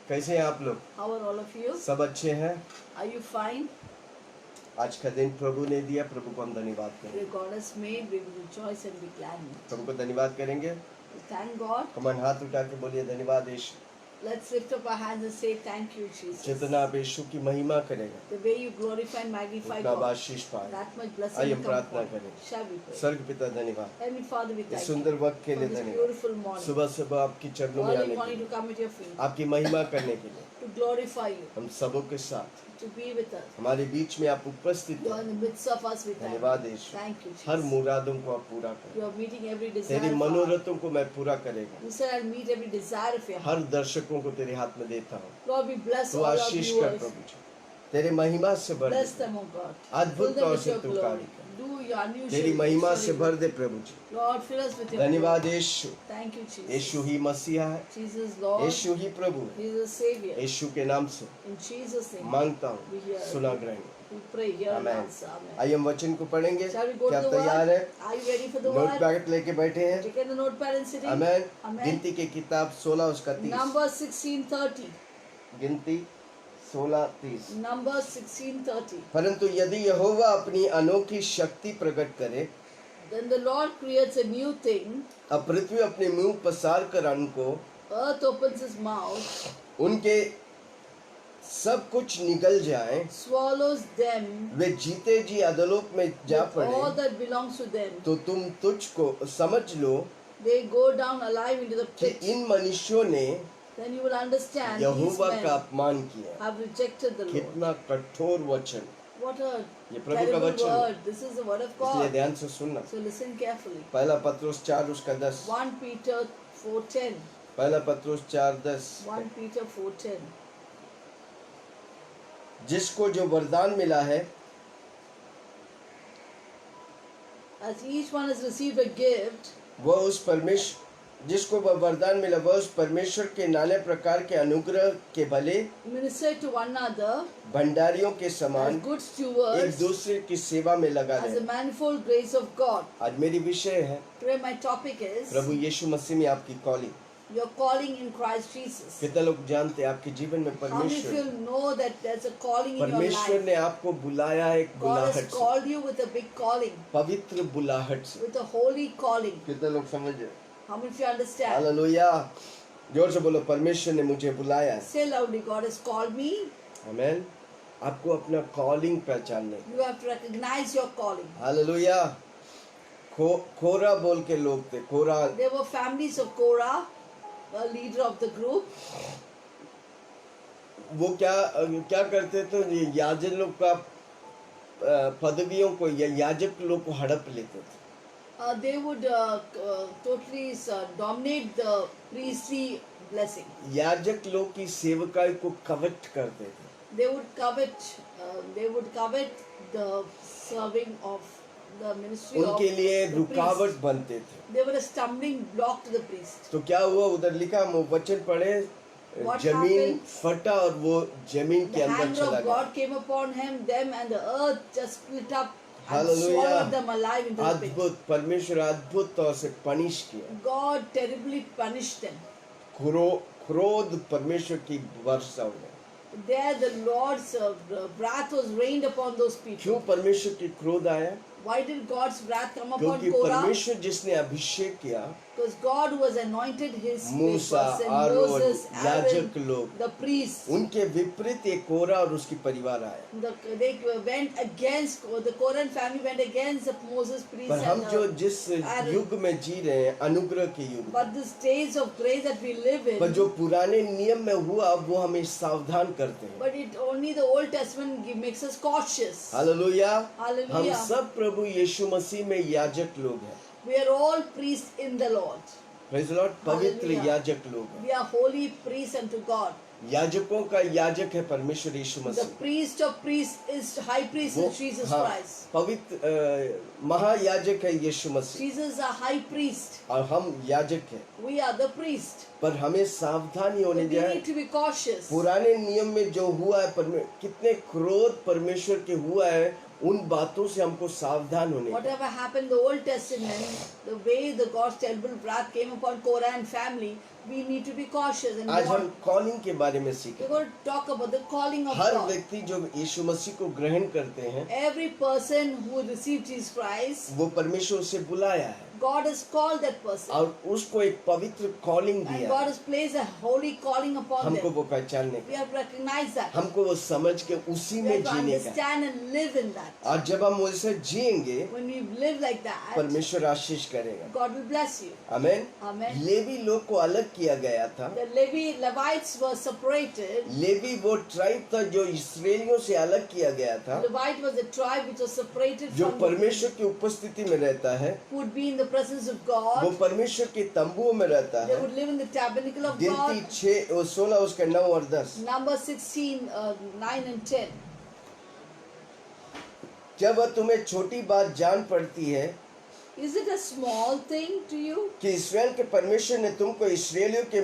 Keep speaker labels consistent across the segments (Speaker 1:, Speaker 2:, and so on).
Speaker 1: कैसे हैं आप लोग?
Speaker 2: How are all of you?
Speaker 1: सब अच्छे हैं?
Speaker 2: Are you fine?
Speaker 1: आज का दिन प्रभु ने दिया, प्रभु को हम धन्यवाद करेंगे।
Speaker 2: The God has made, we will rejoice and be glad in it.
Speaker 1: प्रभु को धन्यवाद करेंगे।
Speaker 2: We thank God.
Speaker 1: कमान हाथ उठा के बोलिए धन्यवाद यीशु।
Speaker 2: Let's lift up our hands and say thank you, Jesus.
Speaker 1: जितना आप यीशु की महिमा करेगा,
Speaker 2: The way you glorify and magnify
Speaker 1: उतना आप
Speaker 2: God,
Speaker 1: आशीष पाएगा।
Speaker 2: that much blessing
Speaker 1: आइए
Speaker 2: will come
Speaker 1: प्रार्थना
Speaker 2: upon you.
Speaker 1: करें।
Speaker 2: Shall we pray?
Speaker 1: स्वर्ग पिता धन्यवाद,
Speaker 2: Heavenly Father, we
Speaker 1: इस
Speaker 2: thank
Speaker 1: सुंदर
Speaker 2: you
Speaker 1: वक्त के
Speaker 2: for
Speaker 1: लिए
Speaker 2: this
Speaker 1: धन्यवाद।
Speaker 2: beautiful morning.
Speaker 1: सुबह सुबह आपकी चरणों में
Speaker 2: Early
Speaker 1: आने के
Speaker 2: morning to
Speaker 1: लिए,
Speaker 2: come at your feet,
Speaker 1: आपकी महिमा करने के लिए,
Speaker 2: to glorify you,
Speaker 1: हम सबों के साथ
Speaker 2: to be with us.
Speaker 1: हमारे बीच में आप उपस्थित
Speaker 2: You are
Speaker 1: हैं।
Speaker 2: in the midst of us. We thank
Speaker 1: धन्यवाद
Speaker 2: you.
Speaker 1: Yeshu.
Speaker 2: Thank you,
Speaker 1: her
Speaker 2: Jesus.
Speaker 1: मुरादों को आप पूरा करें।
Speaker 2: You are meeting every desire
Speaker 1: तेरे
Speaker 2: of our heart.
Speaker 1: मनोरथों को मैं पूरा करेगा।
Speaker 2: You said I'll meet every desire of your heart.
Speaker 1: हर दर्शकों को तेरे हाथ में देता हूँ।
Speaker 2: Lord, we bless
Speaker 1: तू
Speaker 2: all our
Speaker 1: आशीष कर
Speaker 2: viewers.
Speaker 1: प्रभु जी, तेरे महिमा से भर
Speaker 2: Bless
Speaker 1: दे,
Speaker 2: them, O God.
Speaker 1: अद्भुत
Speaker 2: Fill them
Speaker 1: तौर
Speaker 2: with
Speaker 1: से
Speaker 2: your
Speaker 1: तू
Speaker 2: glory.
Speaker 1: कार्य कर,
Speaker 2: Do your unusual.
Speaker 1: तेरी महिमा से
Speaker 2: extraordinary
Speaker 1: भर
Speaker 2: work.
Speaker 1: They Prabhu ji.
Speaker 2: Lord, fill us with your
Speaker 1: धन्यवाद
Speaker 2: glory.
Speaker 1: Yeshu.
Speaker 2: Thank you, Jesus.
Speaker 1: यीशु ही मसीहा है,
Speaker 2: Jesus, Lord.
Speaker 1: यीशु ही प्रभु है।
Speaker 2: Jesus, Savior.
Speaker 1: यीशु के नाम से
Speaker 2: In Jesus' name.
Speaker 1: मांगता
Speaker 2: We
Speaker 1: हूँ,
Speaker 2: hear.
Speaker 1: सुना ग्रहण।
Speaker 2: We pray. Hear and
Speaker 1: amen.
Speaker 2: answer. Amen.
Speaker 1: आइए हम वचन को पढ़ेंगे।
Speaker 2: Shall we go
Speaker 1: क्या
Speaker 2: to
Speaker 1: आप
Speaker 2: the
Speaker 1: तैयार
Speaker 2: word?
Speaker 1: हैं?
Speaker 2: Are you ready for the
Speaker 1: note
Speaker 2: word?
Speaker 1: Packet लेके बैठे हैं?
Speaker 2: Take the notepad and sitting.
Speaker 1: Amen.
Speaker 2: Amen.
Speaker 1: गिनती की किताब 16 उसका 30।
Speaker 2: Numbers 16:30.
Speaker 1: गिनती 16:30।
Speaker 2: Numbers 16:30.
Speaker 1: परंतु यदि यहोवा अपनी अनोखी शक्ति प्रकट करे,
Speaker 2: Then the Lord creates a new thing.
Speaker 1: अब पृथ्वी अपने मुंह पसार कर उनको,
Speaker 2: Earth opens his mouth,
Speaker 1: उनके सब कुछ निकल जाए,
Speaker 2: swallows them
Speaker 1: वे जीते जी अधोलोक में जा
Speaker 2: with all
Speaker 1: पड़े,
Speaker 2: that belongs to them.
Speaker 1: तो तुम तुझको समझ लो
Speaker 2: They go down alive into the
Speaker 1: कि
Speaker 2: pit.
Speaker 1: इन मनुष्यों ने
Speaker 2: Then you will understand these
Speaker 1: यहोवा का
Speaker 2: men
Speaker 1: अपमान किया।
Speaker 2: have rejected the Lord.
Speaker 1: कितना कठोर वचन,
Speaker 2: What a
Speaker 1: ये प्रभु का
Speaker 2: terrible
Speaker 1: वचन है।
Speaker 2: word. This is the word of
Speaker 1: इसलिए
Speaker 2: God.
Speaker 1: ध्यान से सुनना।
Speaker 2: So listen carefully.
Speaker 1: पहला पत्रुस 4 उसका 10।
Speaker 2: 1 Peter 4:10.
Speaker 1: पहला पत्रुस 4:10।
Speaker 2: 1 Peter 4:10.
Speaker 1: जिसको जो वरदान मिला है,
Speaker 2: As each one has received a gift,
Speaker 1: वह उस परमेश्वर जिसको वह वरदान मिला, वह उस परमेश्वर के नाने प्रकार के अनुग्रह के भले
Speaker 2: minister to one another
Speaker 1: भंडारियों के
Speaker 2: as
Speaker 1: समान
Speaker 2: good
Speaker 1: एक
Speaker 2: stewards
Speaker 1: दूसरे की सेवा में लगा
Speaker 2: as the
Speaker 1: रहे।
Speaker 2: manifold grace of God.
Speaker 1: आज मेरी विषय है
Speaker 2: Today my topic is
Speaker 1: प्रभु यीशु मसीह में आपकी calling.
Speaker 2: your calling in Christ Jesus.
Speaker 1: कितने लोग जानते हैं आपके जीवन में
Speaker 2: How many of you
Speaker 1: परमेश्वर
Speaker 2: know that there's a calling in your
Speaker 1: परमेश्वर
Speaker 2: life?
Speaker 1: ने आपको बुलाया है एक
Speaker 2: God has
Speaker 1: बुलाहट से,
Speaker 2: called you with a big calling,
Speaker 1: पवित्र बुलाहट से।
Speaker 2: with a holy calling.
Speaker 1: कितने लोग समझ रहे?
Speaker 2: How many of you understand?
Speaker 1: Hallelujah. जोर से बोलो, परमेश्वर ने मुझे बुलाया है।
Speaker 2: Say loudly, God has called me.
Speaker 1: आमेन। आपको अपना कॉलिंग पहचानने,
Speaker 2: You have to recognize your calling.
Speaker 1: Hallelujah. कोरा बोल के लोग थे, कोरा।
Speaker 2: There were families of Korah, the leader of the group.
Speaker 1: वो क्या करते थे? ये याजक लोग का पदवियों को या याजक लोग को हड़प लेते थे।
Speaker 2: They would totally dominate the priestly blessing.
Speaker 1: याजक लोग की सेवकाई को कवट करते थे।
Speaker 2: They would covet the serving of the ministry of
Speaker 1: उनके लिए
Speaker 2: the
Speaker 1: रुकावट
Speaker 2: priest.
Speaker 1: बनते थे।
Speaker 2: They were a stumbling block to the priest.
Speaker 1: तो क्या हुआ? उधर लिखा, हम वचन पढ़े,
Speaker 2: What
Speaker 1: जमीन
Speaker 2: happened?
Speaker 1: फटा और वो जमीन के
Speaker 2: The
Speaker 1: अंदर
Speaker 2: hand
Speaker 1: चला
Speaker 2: of
Speaker 1: गया।
Speaker 2: God came upon them, and the earth just split up and
Speaker 1: Hallelujah.
Speaker 2: swallowed them alive into the pit.
Speaker 1: अद्भुत, परमेश्वर अद्भुत तौर से पनिश किया।
Speaker 2: God terribly punished them.
Speaker 1: क्रोध परमेश्वर की वर्षा हो गई।
Speaker 2: There the Lord's wrath was rained upon those people.
Speaker 1: क्यों परमेश्वर की क्रोध आया?
Speaker 2: Why did God's wrath come upon
Speaker 1: क्योंकि
Speaker 2: Korah?
Speaker 1: परमेश्वर जिसने अभिषेक किया,
Speaker 2: Because God who has anointed his
Speaker 1: Musa,
Speaker 2: person,
Speaker 1: Aron,
Speaker 2: Moses, Aaron,
Speaker 1: याजक लोग,
Speaker 2: the priests,
Speaker 1: उनके विपरीत एक कोरा और उसकी परिवार आया।
Speaker 2: they went against, the Korah family went against the Moses priests
Speaker 1: पर हम जो
Speaker 2: and
Speaker 1: जिस
Speaker 2: Aaron.
Speaker 1: युग में जी रहे हैं, अनुग्रह के युग में,
Speaker 2: But these days of grace that we live in,
Speaker 1: पर जो पुराने नियम में हुआ वो हमें सावधान करते हैं।
Speaker 2: but it only the Old Testament makes us cautious.
Speaker 1: Hallelujah.
Speaker 2: Hallelujah.
Speaker 1: हम सब प्रभु यीशु मसीह में याजक लोग हैं।
Speaker 2: We are all priests in the Lord.
Speaker 1: Praise the Lord. पवित्र
Speaker 2: Hallelujah.
Speaker 1: याजक लोग हैं।
Speaker 2: We are holy priests unto God.
Speaker 1: याजकों का याजक है परमेश्वर यीशु
Speaker 2: The
Speaker 1: Masih.
Speaker 2: priest of priests is high priest
Speaker 1: वो
Speaker 2: is Jesus
Speaker 1: हाँ,
Speaker 2: Christ.
Speaker 1: पवित्र महायाजक है यीशु मसीह
Speaker 2: Jesus is a high priest.
Speaker 1: और हम याजक हैं।
Speaker 2: We are the priest.
Speaker 1: पर हमें सावधानी होने
Speaker 2: But we
Speaker 1: जाए।
Speaker 2: need to be cautious.
Speaker 1: पुराने नियम में जो हुआ है, कितने क्रोध परमेश्वर के हुआ है, उन बातों से हमको सावधान होने का।
Speaker 2: Whatever happened in the Old Testament, the way the God's terrible wrath came upon Korah and family, we need to be cautious and
Speaker 1: आज हम
Speaker 2: warn.
Speaker 1: कॉलिंग के बारे में
Speaker 2: We're
Speaker 1: सीखें।
Speaker 2: going to talk about the calling of
Speaker 1: her
Speaker 2: God.
Speaker 1: व्यक्ति जो यीशु मसीह को ग्रहण करते हैं,
Speaker 2: Every person who received Jesus Christ,
Speaker 1: वो परमेश्वर से बुलाया है
Speaker 2: God has called that person.
Speaker 1: और उसको एक पवित्र कॉलिंग
Speaker 2: And
Speaker 1: दिया
Speaker 2: God
Speaker 1: है
Speaker 2: has placed a holy calling upon
Speaker 1: हमको
Speaker 2: them.
Speaker 1: वो पहचानने
Speaker 2: We
Speaker 1: का,
Speaker 2: have to recognize that.
Speaker 1: हमको वो समझ के उसी
Speaker 2: We
Speaker 1: में
Speaker 2: have to
Speaker 1: जीने का।
Speaker 2: understand and live in that.
Speaker 1: और जब हम वैसे जिएंगे,
Speaker 2: When we live like that,
Speaker 1: परमेश्वर आशीष करेगा।
Speaker 2: God will bless you.
Speaker 1: आमीन।
Speaker 2: Amen.
Speaker 1: लेवी लोग को अलग किया गया था।
Speaker 2: The Levites were separated.
Speaker 1: Levi वो ट्राइब था जो इस्राएलियों से अलग किया गया था,
Speaker 2: Levite was a tribe which was separated
Speaker 1: जो
Speaker 2: from the,
Speaker 1: परमेश्वर की उपस्थिति में रहता है,
Speaker 2: who would be in the presence of God.
Speaker 1: वो परमेश्वर के तंबुओं में रहता
Speaker 2: They
Speaker 1: है।
Speaker 2: would live in the tabernacle of
Speaker 1: गिनती
Speaker 2: God.
Speaker 1: 16 उसका 9 और 10।
Speaker 2: Number 16, 9 and 10.
Speaker 1: जब तुम्हें छोटी बात जान पड़ती है
Speaker 2: Is it a small thing to you
Speaker 1: कि इस्राएल के परमेश्वर ने तुमको इस्राएलियों के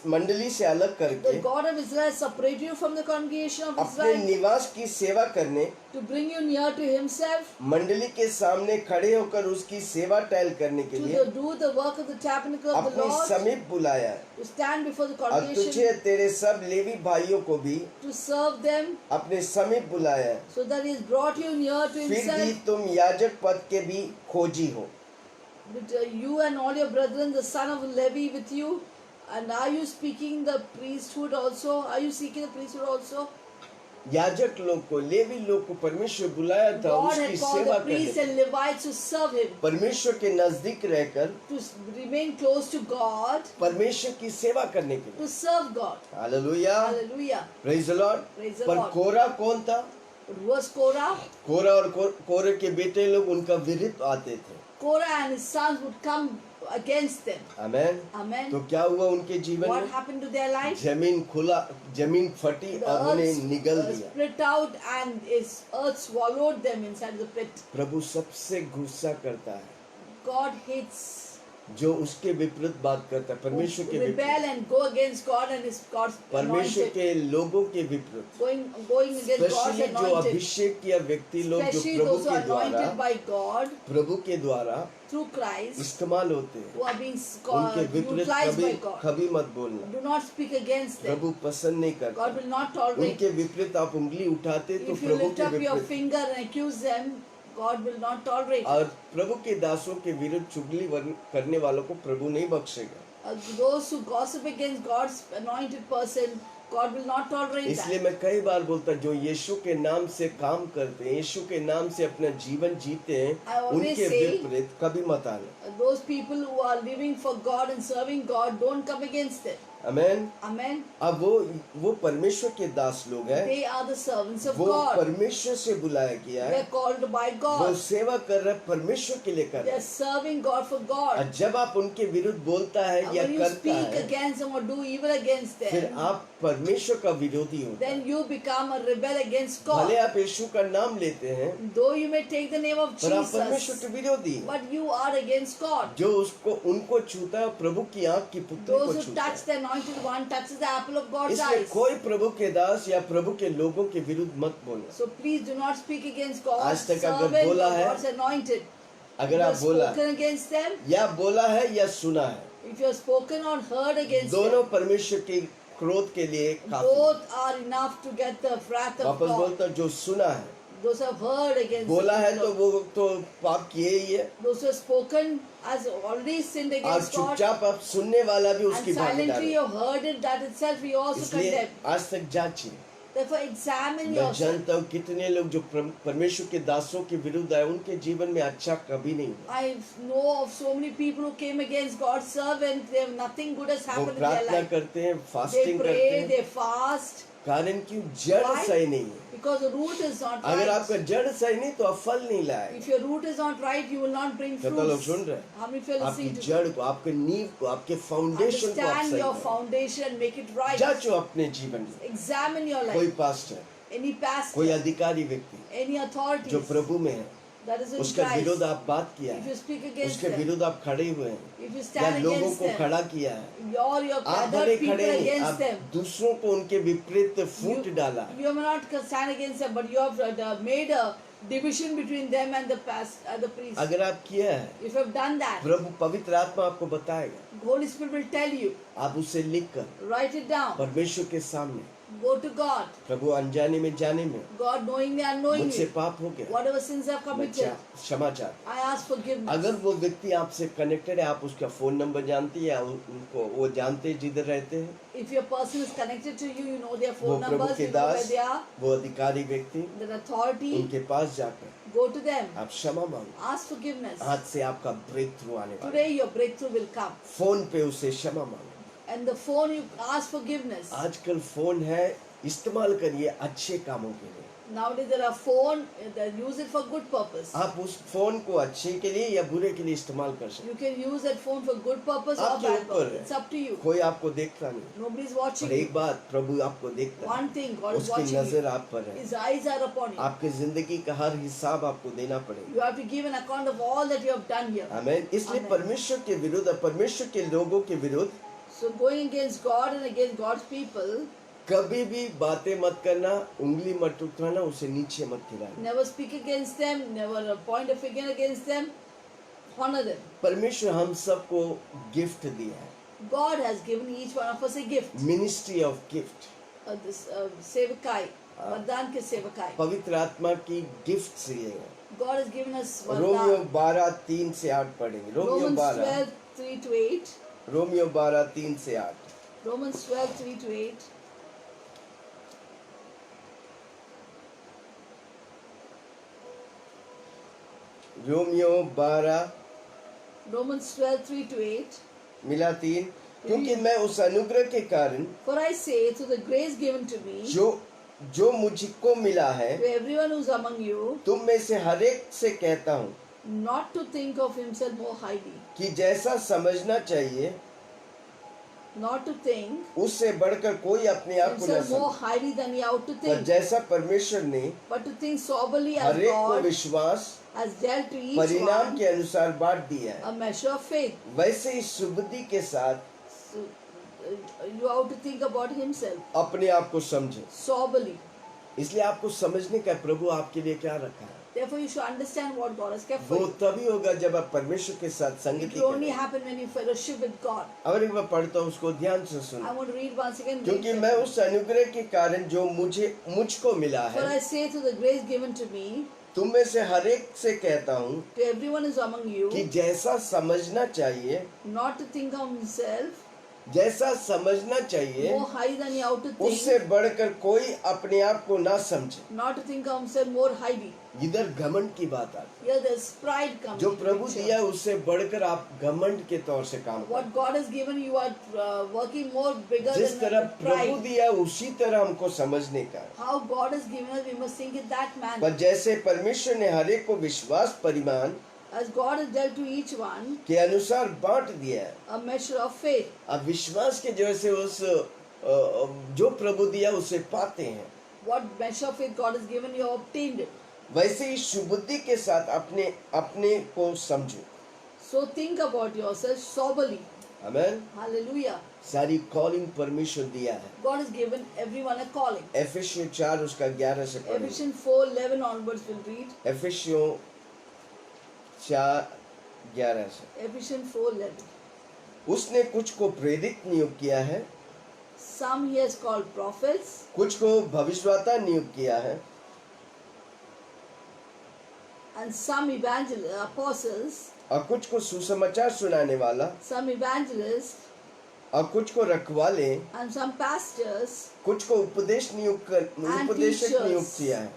Speaker 1: मंडली से अलग करके
Speaker 2: that God of Israel separated you from the congregation of
Speaker 1: अपने
Speaker 2: Israel
Speaker 1: निवास की सेवा करने,
Speaker 2: to bring you near to Himself,
Speaker 1: मंडली के सामने खड़े होकर उसकी सेवा टहल करने के लिए
Speaker 2: do the work of the tabernacle of the
Speaker 1: अपने
Speaker 2: Lord,
Speaker 1: समीप बुलाया है।
Speaker 2: to stand before the
Speaker 1: और
Speaker 2: congregation,
Speaker 1: तुझे तेरे सब लेवी भाइयों को भी
Speaker 2: to serve them,
Speaker 1: अपने समीप बुलाया है।
Speaker 2: so that He has brought you near to
Speaker 1: फिर भी
Speaker 2: Himself.
Speaker 1: तुम याजक पद के भी खोजी हो।
Speaker 2: But you and all your brethren, the son of Levi, with you, and are you speaking the priesthood also? Are you seeking the priesthood also?
Speaker 1: याजक लोग को, लेवी लोग को परमेश्वर बुलाया था
Speaker 2: God
Speaker 1: उसकी
Speaker 2: had called
Speaker 1: सेवा
Speaker 2: the
Speaker 1: करने
Speaker 2: priests
Speaker 1: के लिए।
Speaker 2: and Levites to serve Him,
Speaker 1: परमेश्वर के नजदीक रहकर
Speaker 2: to remain close to God,
Speaker 1: परमेश्वर की सेवा करने के लिए।
Speaker 2: to serve God.
Speaker 1: Hallelujah,
Speaker 2: Hallelujah.
Speaker 1: Praise the Lord.
Speaker 2: Praise the
Speaker 1: पर
Speaker 2: Lord.
Speaker 1: कोरा कौन था?
Speaker 2: But who was Korah?
Speaker 1: कोरा और कोरे के बेटे लोग उनका विरुद्ध आते थे।
Speaker 2: Korah and his sons would come against them.
Speaker 1: Amen.
Speaker 2: Amen.
Speaker 1: तो क्या हुआ उनके जीवन
Speaker 2: What
Speaker 1: में?
Speaker 2: happened to their life?
Speaker 1: जमीन फटी
Speaker 2: The
Speaker 1: और उन्हें
Speaker 2: earth
Speaker 1: निगल दिया।
Speaker 2: split out and its earth swallowed them inside the pit.
Speaker 1: प्रभु सबसे गुस्सा करता है
Speaker 2: God hates
Speaker 1: जो उसके विपरीत बात करता है, परमेश्वर के
Speaker 2: rebel
Speaker 1: विपरीत,
Speaker 2: and go against God and His God's
Speaker 1: परमेश्वर
Speaker 2: anointed.
Speaker 1: के लोगों के विपरीत,
Speaker 2: Going against God's
Speaker 1: स्पेशली जो
Speaker 2: anointed.
Speaker 1: अभिषेक किया व्यक्ति लोग जो
Speaker 2: Especially
Speaker 1: प्रभु
Speaker 2: those who
Speaker 1: के
Speaker 2: are
Speaker 1: द्वारा
Speaker 2: anointed by God
Speaker 1: प्रभु के द्वारा
Speaker 2: through Christ,
Speaker 1: इस्तेमाल होते हैं,
Speaker 2: who are being
Speaker 1: उनके विपरीत
Speaker 2: utilized by
Speaker 1: कभी
Speaker 2: God.
Speaker 1: कभी मत बोलना।
Speaker 2: Do not speak against them.
Speaker 1: प्रभु पसंद नहीं करता।
Speaker 2: God will not tolerate.
Speaker 1: उनके विपरीत आप उंगली उठाते तो
Speaker 2: If you
Speaker 1: प्रभु
Speaker 2: lift
Speaker 1: के
Speaker 2: up your
Speaker 1: विपरीत,
Speaker 2: finger and accuse them, God will not tolerate.
Speaker 1: और प्रभु के दासों के विरुद्ध चुगली करने वालों को प्रभु नहीं बख्शेगा।
Speaker 2: Those who gossip against God's anointed person, God will not tolerate
Speaker 1: इसलिए
Speaker 2: that.
Speaker 1: मैं कई बार बोलता जो यीशु के नाम से काम करते हैं, यीशु के नाम से अपना जीवन जीते हैं,
Speaker 2: I always
Speaker 1: उनके
Speaker 2: say-
Speaker 1: विपरीत कभी मत आना।
Speaker 2: Those people who are living for God and serving God, don't come against them.
Speaker 1: Amen.
Speaker 2: Amen.
Speaker 1: अब वो परमेश्वर के दास लोग हैं,
Speaker 2: They are the servants of
Speaker 1: वो
Speaker 2: God.
Speaker 1: परमेश्वर से बुलाया गया
Speaker 2: They
Speaker 1: है,
Speaker 2: are called by
Speaker 1: वो
Speaker 2: God.
Speaker 1: सेवा कर रहे हैं, परमेश्वर के लिए कर
Speaker 2: They
Speaker 1: रहे
Speaker 2: are
Speaker 1: हैं।
Speaker 2: serving God for God.
Speaker 1: और जब आप उनके विरुद्ध बोलता है या
Speaker 2: When you
Speaker 1: करता
Speaker 2: speak
Speaker 1: है,
Speaker 2: against them or do evil against
Speaker 1: फिर
Speaker 2: them,
Speaker 1: आप परमेश्वर का विरोधी होता है।
Speaker 2: then you become a rebel against
Speaker 1: भले
Speaker 2: God.
Speaker 1: आप यीशु का नाम लेते हैं,
Speaker 2: Though you may take the name of
Speaker 1: पर आप परमेश्वर
Speaker 2: Jesus,
Speaker 1: के विरोधी हैं।
Speaker 2: but you are against God.
Speaker 1: जो उनको छूता है, प्रभु की आंख की पुतली को
Speaker 2: Those who
Speaker 1: छूता
Speaker 2: touch
Speaker 1: है।
Speaker 2: the anointed one touches the apple of God's
Speaker 1: इसलिए
Speaker 2: eyes.
Speaker 1: कोई प्रभु के दास या प्रभु के लोगों के विरुद्ध मत बोलना।
Speaker 2: So please do not speak against God's
Speaker 1: आज तक अगर
Speaker 2: servant or
Speaker 1: बोला है,
Speaker 2: God's anointed.
Speaker 1: अगर
Speaker 2: If you
Speaker 1: आप
Speaker 2: have
Speaker 1: बोला
Speaker 2: spoken against them,
Speaker 1: या बोला है या सुना है,
Speaker 2: if you have spoken or heard against
Speaker 1: दोनों
Speaker 2: them,
Speaker 1: परमेश्वर के क्रोध के लिए काफी।
Speaker 2: both are enough to get the wrath of
Speaker 1: वापस
Speaker 2: God.
Speaker 1: बोलता जो सुना है,
Speaker 2: Those who have heard against
Speaker 1: बोला है
Speaker 2: the
Speaker 1: तो
Speaker 2: Lord.
Speaker 1: वो तो पाप किए ही है,
Speaker 2: Those who have spoken has already sinned
Speaker 1: और
Speaker 2: against God.
Speaker 1: चुपचाप आप सुनने वाला भी उसकी
Speaker 2: And
Speaker 1: भागीदार
Speaker 2: silently
Speaker 1: है।
Speaker 2: you have heard it, that itself we also
Speaker 1: इसलिए
Speaker 2: condemn.
Speaker 1: आज तक जांचिए।
Speaker 2: Therefore examine
Speaker 1: मैं
Speaker 2: yourself.
Speaker 1: जानता हूँ कितने लोग जो परमेश्वर के दासों के विरुद्ध आए, उनके जीवन में अच्छा कभी नहीं हुआ।
Speaker 2: I know of so many people who came against God's servant. They have nothing good has
Speaker 1: वो
Speaker 2: happened in their
Speaker 1: प्रार्थना
Speaker 2: life.
Speaker 1: करते हैं,
Speaker 2: They
Speaker 1: फास्टिंग करते
Speaker 2: pray,
Speaker 1: हैं,
Speaker 2: they fast.
Speaker 1: कारण क्यों? जड़
Speaker 2: Why?
Speaker 1: सही नहीं है।
Speaker 2: Because the root is not
Speaker 1: अगर आपका
Speaker 2: right.
Speaker 1: जड़ सही नहीं तो आप फल नहीं लाएगा।
Speaker 2: If your root is not right, you will not bring
Speaker 1: कितना लोग
Speaker 2: fruits.
Speaker 1: सुन रहे हैं?
Speaker 2: How many of you are
Speaker 1: आपकी
Speaker 2: listening to
Speaker 1: जड़ को, आपके नींव को, आपके फाउंडेशन को आप
Speaker 2: understand
Speaker 1: सही
Speaker 2: your
Speaker 1: करो।
Speaker 2: foundation and make it right?
Speaker 1: जांचो अपने जीवन में।
Speaker 2: Examine your
Speaker 1: कोई
Speaker 2: life.
Speaker 1: पास्टर,
Speaker 2: Any
Speaker 1: कोई
Speaker 2: pastor,
Speaker 1: अधिकारी व्यक्ति
Speaker 2: any
Speaker 1: जो
Speaker 2: authorities,
Speaker 1: प्रभु में है,
Speaker 2: that is in
Speaker 1: उसका
Speaker 2: Christ.
Speaker 1: विरोध आप बात किया
Speaker 2: If
Speaker 1: है,
Speaker 2: you speak against
Speaker 1: उसके
Speaker 2: them,
Speaker 1: विरुद्ध आप खड़े हुए हैं,
Speaker 2: if you
Speaker 1: या
Speaker 2: stand
Speaker 1: लोगों
Speaker 2: against
Speaker 1: को
Speaker 2: them,
Speaker 1: खड़ा किया है,
Speaker 2: or you have
Speaker 1: आप भले
Speaker 2: gathered people
Speaker 1: खड़े नहीं,
Speaker 2: against
Speaker 1: आप
Speaker 2: them,
Speaker 1: दूसरों को उनके विपरीत फूट डाला है।
Speaker 2: you have not stand against them, but you have made a division between them and the priest.
Speaker 1: अगर आप किया है,
Speaker 2: If you have done that,
Speaker 1: प्रभु पवित्र आत्मा आपको बताएगा,
Speaker 2: Holy Spirit will tell you.
Speaker 1: आप उसे लिख कर
Speaker 2: Write it down.
Speaker 1: परमेश्वर के सामने,
Speaker 2: Go to God.
Speaker 1: प्रभु अनजाने में जाने में
Speaker 2: God knowingly and unknowingly.
Speaker 1: मुझसे पाप हो गया,
Speaker 2: Whatever sins I've
Speaker 1: मैं
Speaker 2: committed,
Speaker 1: क्षमा चाहता
Speaker 2: I ask forgiveness.
Speaker 1: हूं। अगर वो व्यक्ति आपसे कनेक्टेड है, आप उसका फोन नंबर जानती है, या उनको वो जानते हैं जिधर रहते हैं,
Speaker 2: If your person is connected to you, you know their
Speaker 1: वो
Speaker 2: phone
Speaker 1: प्रभु
Speaker 2: numbers,
Speaker 1: के
Speaker 2: you know where
Speaker 1: Das,
Speaker 2: they are.
Speaker 1: वो अधिकारी व्यक्ति,
Speaker 2: The authority,
Speaker 1: उनके पास जाकर
Speaker 2: go to them.
Speaker 1: आप क्षमा मांगो।
Speaker 2: Ask forgiveness.
Speaker 1: आज से आपका ब्रेक थ्रू आने वाला है।
Speaker 2: Today your breakthrough will come.
Speaker 1: Phone पे उसे क्षमा मांगो।
Speaker 2: And the phone you ask forgiveness.
Speaker 1: आजकल फोन है, इस्तेमाल करिए अच्छे कामों के लिए।
Speaker 2: Nowadays there are phone, they use it for good purpose.
Speaker 1: आप उस फोन को अच्छे के लिए या बुरे के लिए इस्तेमाल कर सकते
Speaker 2: You can use that phone for good purpose or
Speaker 1: आपके
Speaker 2: bad
Speaker 1: ऊपर
Speaker 2: purpose.
Speaker 1: है।
Speaker 2: It's up to you.
Speaker 1: हैं। कोई आपको देखता नहीं,
Speaker 2: Nobody is
Speaker 1: और
Speaker 2: watching
Speaker 1: एक
Speaker 2: you.
Speaker 1: बात, प्रभु आपको देखता है,
Speaker 2: One thing, God is
Speaker 1: उसकी
Speaker 2: watching
Speaker 1: नजर
Speaker 2: you.
Speaker 1: आप पर है।
Speaker 2: His eyes are upon you.
Speaker 1: आपकी जिंदगी का हर हिसाब आपको देना पड़ेगा।
Speaker 2: You have to give an account of all that you have done here.
Speaker 1: आमीन। इसलिए
Speaker 2: Amen.
Speaker 1: परमेश्वर के विरुद्ध, परमेश्वर के लोगों के विरुद्ध
Speaker 2: So going against God and against God's people,
Speaker 1: कभी भी बातें मत करना, उंगली मत उठाना, उसे नीचे मत गिराना।
Speaker 2: never speak against them, never point a finger against them, honor them.
Speaker 1: परमेश्वर हम सबको गिफ्ट दिया है,
Speaker 2: God has given each one of us a gift.
Speaker 1: Ministry of gift,
Speaker 2: This sevakai, वरदान के सेवकाई.
Speaker 1: पवित्र आत्मा की गिफ्ट से है।
Speaker 2: God has given us
Speaker 1: Romeo
Speaker 2: वरदान.
Speaker 1: 12:3 से 8 पढ़ेंगे। Romeo
Speaker 2: Romans
Speaker 1: 12,
Speaker 2: 12, 3 to 8.
Speaker 1: रोमियो 12:3 से 8।
Speaker 2: Romans 12, 3 to 8.
Speaker 1: Romeo 12
Speaker 2: Romans 12, 3 to 8.
Speaker 1: मिला 3, क्योंकि मैं उस अनुग्रह के कारण
Speaker 2: For I say, through the grace given to me,
Speaker 1: जो मुझको मिला है,
Speaker 2: to everyone who's among you,
Speaker 1: तुम में से हर एक से कहता हूँ
Speaker 2: not to think of himself more highly,
Speaker 1: कि जैसा समझना चाहिए
Speaker 2: not to think
Speaker 1: उससे बढ़कर कोई अपने आप को न
Speaker 2: himself more
Speaker 1: समझे,
Speaker 2: highly than he ought to
Speaker 1: पर
Speaker 2: think,
Speaker 1: जैसा परमेश्वर ने
Speaker 2: but to think soberly as
Speaker 1: हर एक को
Speaker 2: God
Speaker 1: विश्वास
Speaker 2: has dealt to each
Speaker 1: परिणाम
Speaker 2: one
Speaker 1: के अनुसार बांट दिया है,
Speaker 2: a measure of faith.
Speaker 1: वैसे ही सुबुद्धि के साथ
Speaker 2: So, you ought to think about himself
Speaker 1: अपने आप को समझे।
Speaker 2: soberly.
Speaker 1: इसलिए आपको समझने का प्रभु आपके लिए क्या रखा है,
Speaker 2: Therefore, you should understand what God has kept for
Speaker 1: वो
Speaker 2: you.
Speaker 1: तभी होगा जब आप परमेश्वर के साथ
Speaker 2: It
Speaker 1: संगति
Speaker 2: will only
Speaker 1: करें।
Speaker 2: happen when you fellowship with God.
Speaker 1: और एक बार पढ़ता हूँ, उसको ध्यान से
Speaker 2: I
Speaker 1: सुनो।
Speaker 2: want to read once again.
Speaker 1: क्योंकि मैं उस अनुग्रह के कारण जो मुझको मिला
Speaker 2: For
Speaker 1: है,
Speaker 2: I say through the grace given to me,
Speaker 1: तुम में से हर एक से कहता हूँ
Speaker 2: to everyone who is among you,
Speaker 1: कि जैसा समझना चाहिए,
Speaker 2: not to think of himself
Speaker 1: जैसा समझना चाहिए
Speaker 2: more high than he ought to
Speaker 1: उससे
Speaker 2: think,
Speaker 1: बढ़कर कोई अपने आप को ना समझे।
Speaker 2: not to think of himself more highly.
Speaker 1: इधर घमंड की बात आती
Speaker 2: Here there's pride
Speaker 1: है,
Speaker 2: coming
Speaker 1: जो
Speaker 2: into
Speaker 1: प्रभु
Speaker 2: picture.
Speaker 1: दिया उससे बढ़कर आप घमंड के तौर से काम
Speaker 2: What
Speaker 1: करें।
Speaker 2: God has given you are working more bigger
Speaker 1: जिस
Speaker 2: than
Speaker 1: तरह
Speaker 2: with
Speaker 1: प्रभु
Speaker 2: pride.
Speaker 1: दिया उसी तरह हमको समझने का है।
Speaker 2: How God has given us, we must think in that manner.
Speaker 1: पर जैसे परमेश्वर ने हर एक को विश्वास परिमाण
Speaker 2: As God has dealt to each one
Speaker 1: के अनुसार बांट दिया है,
Speaker 2: a measure of faith.
Speaker 1: अब विश्वास के जैसे उस जो प्रभु दिया उसे पाते हैं,
Speaker 2: What measure of faith God has given you, obtained it.
Speaker 1: वैसे ही सुबुद्धि के साथ अपने को समझो।
Speaker 2: So think about yourself soberly.
Speaker 1: आमीन।
Speaker 2: Hallelujah.
Speaker 1: सारी कॉलिंग परमेश्वर दिया है।
Speaker 2: God has given everyone a calling.
Speaker 1: एफेसियों 4 उसका 11 से पढ़ें।
Speaker 2: Ephesians 4:11 onwards we'll read.
Speaker 1: एफेसियों 4:11 से।
Speaker 2: Ephesians 4:11.
Speaker 1: उसने कुछ को प्रेरित नियुक्त किया है,
Speaker 2: Some he has called prophets,
Speaker 1: कुछ को भविष्यवक्ता नियुक्त किया है,
Speaker 2: and some apostles,
Speaker 1: और कुछ को सुसमाचार सुनाने वाला,
Speaker 2: some evangelists,
Speaker 1: और कुछ को रखवाले,
Speaker 2: and some pastors
Speaker 1: कुछ को उपदेशक नियुक्त किया है।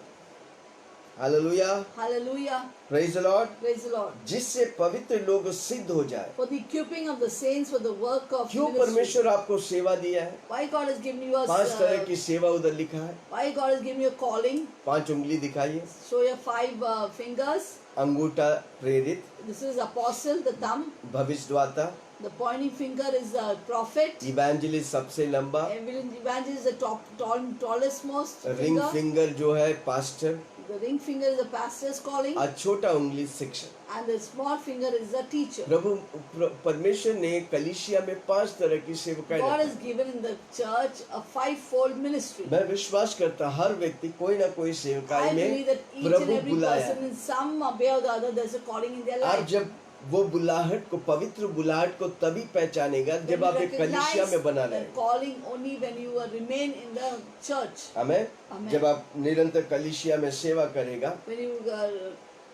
Speaker 1: Hallelujah,
Speaker 2: hallelujah,
Speaker 1: praise the Lord.
Speaker 2: praise the Lord,
Speaker 1: जिससे पवित्र लोग सिद्ध हो जाए।
Speaker 2: for the equipping of the saints for the work of
Speaker 1: क्यों
Speaker 2: ministry.
Speaker 1: परमेश्वर आपको सेवा दिया है?
Speaker 2: Why God has given you a
Speaker 1: 5 तरह की सेवा उधर लिखा है।
Speaker 2: why God has given you a calling.
Speaker 1: 5 उंगली दिखाइए।
Speaker 2: Show your 5 fingers.
Speaker 1: अंगूठा प्रेरित,
Speaker 2: This is apostle, the thumb.
Speaker 1: भविष्यद्वक्ता,
Speaker 2: The pointing finger is the prophet.
Speaker 1: Evangelist सबसे लंबा,
Speaker 2: Evangelist is the tallest most
Speaker 1: ring
Speaker 2: finger.
Speaker 1: Finger जो है pastor,
Speaker 2: The ring finger is the pastor's calling,
Speaker 1: और छोटा उंगली शिक्षक।
Speaker 2: and the small finger is the teacher.
Speaker 1: परमेश्वर ने कलीसिया में 5 तरह की सेवकाई
Speaker 2: God
Speaker 1: रखी।
Speaker 2: has given in the church a fivefold ministry.
Speaker 1: मैं विश्वास करता हर व्यक्ति कोई ना कोई
Speaker 2: I
Speaker 1: सेवकाई में
Speaker 2: believe that each and
Speaker 1: Prabhu
Speaker 2: every
Speaker 1: बुलाया
Speaker 2: person in some way or the other there's a calling in their
Speaker 1: आप
Speaker 2: life.
Speaker 1: जब वो बुलाहट को, पवित्र बुलाहट को तभी पहचानेगा
Speaker 2: When
Speaker 1: जब
Speaker 2: you
Speaker 1: आप एक कलीसिया
Speaker 2: recognize
Speaker 1: में बना
Speaker 2: the
Speaker 1: रहे।
Speaker 2: calling only when you remain in the church.
Speaker 1: Amen.
Speaker 2: Amen.
Speaker 1: जब आप निरंतर कलीसिया में सेवा करेगा।
Speaker 2: When you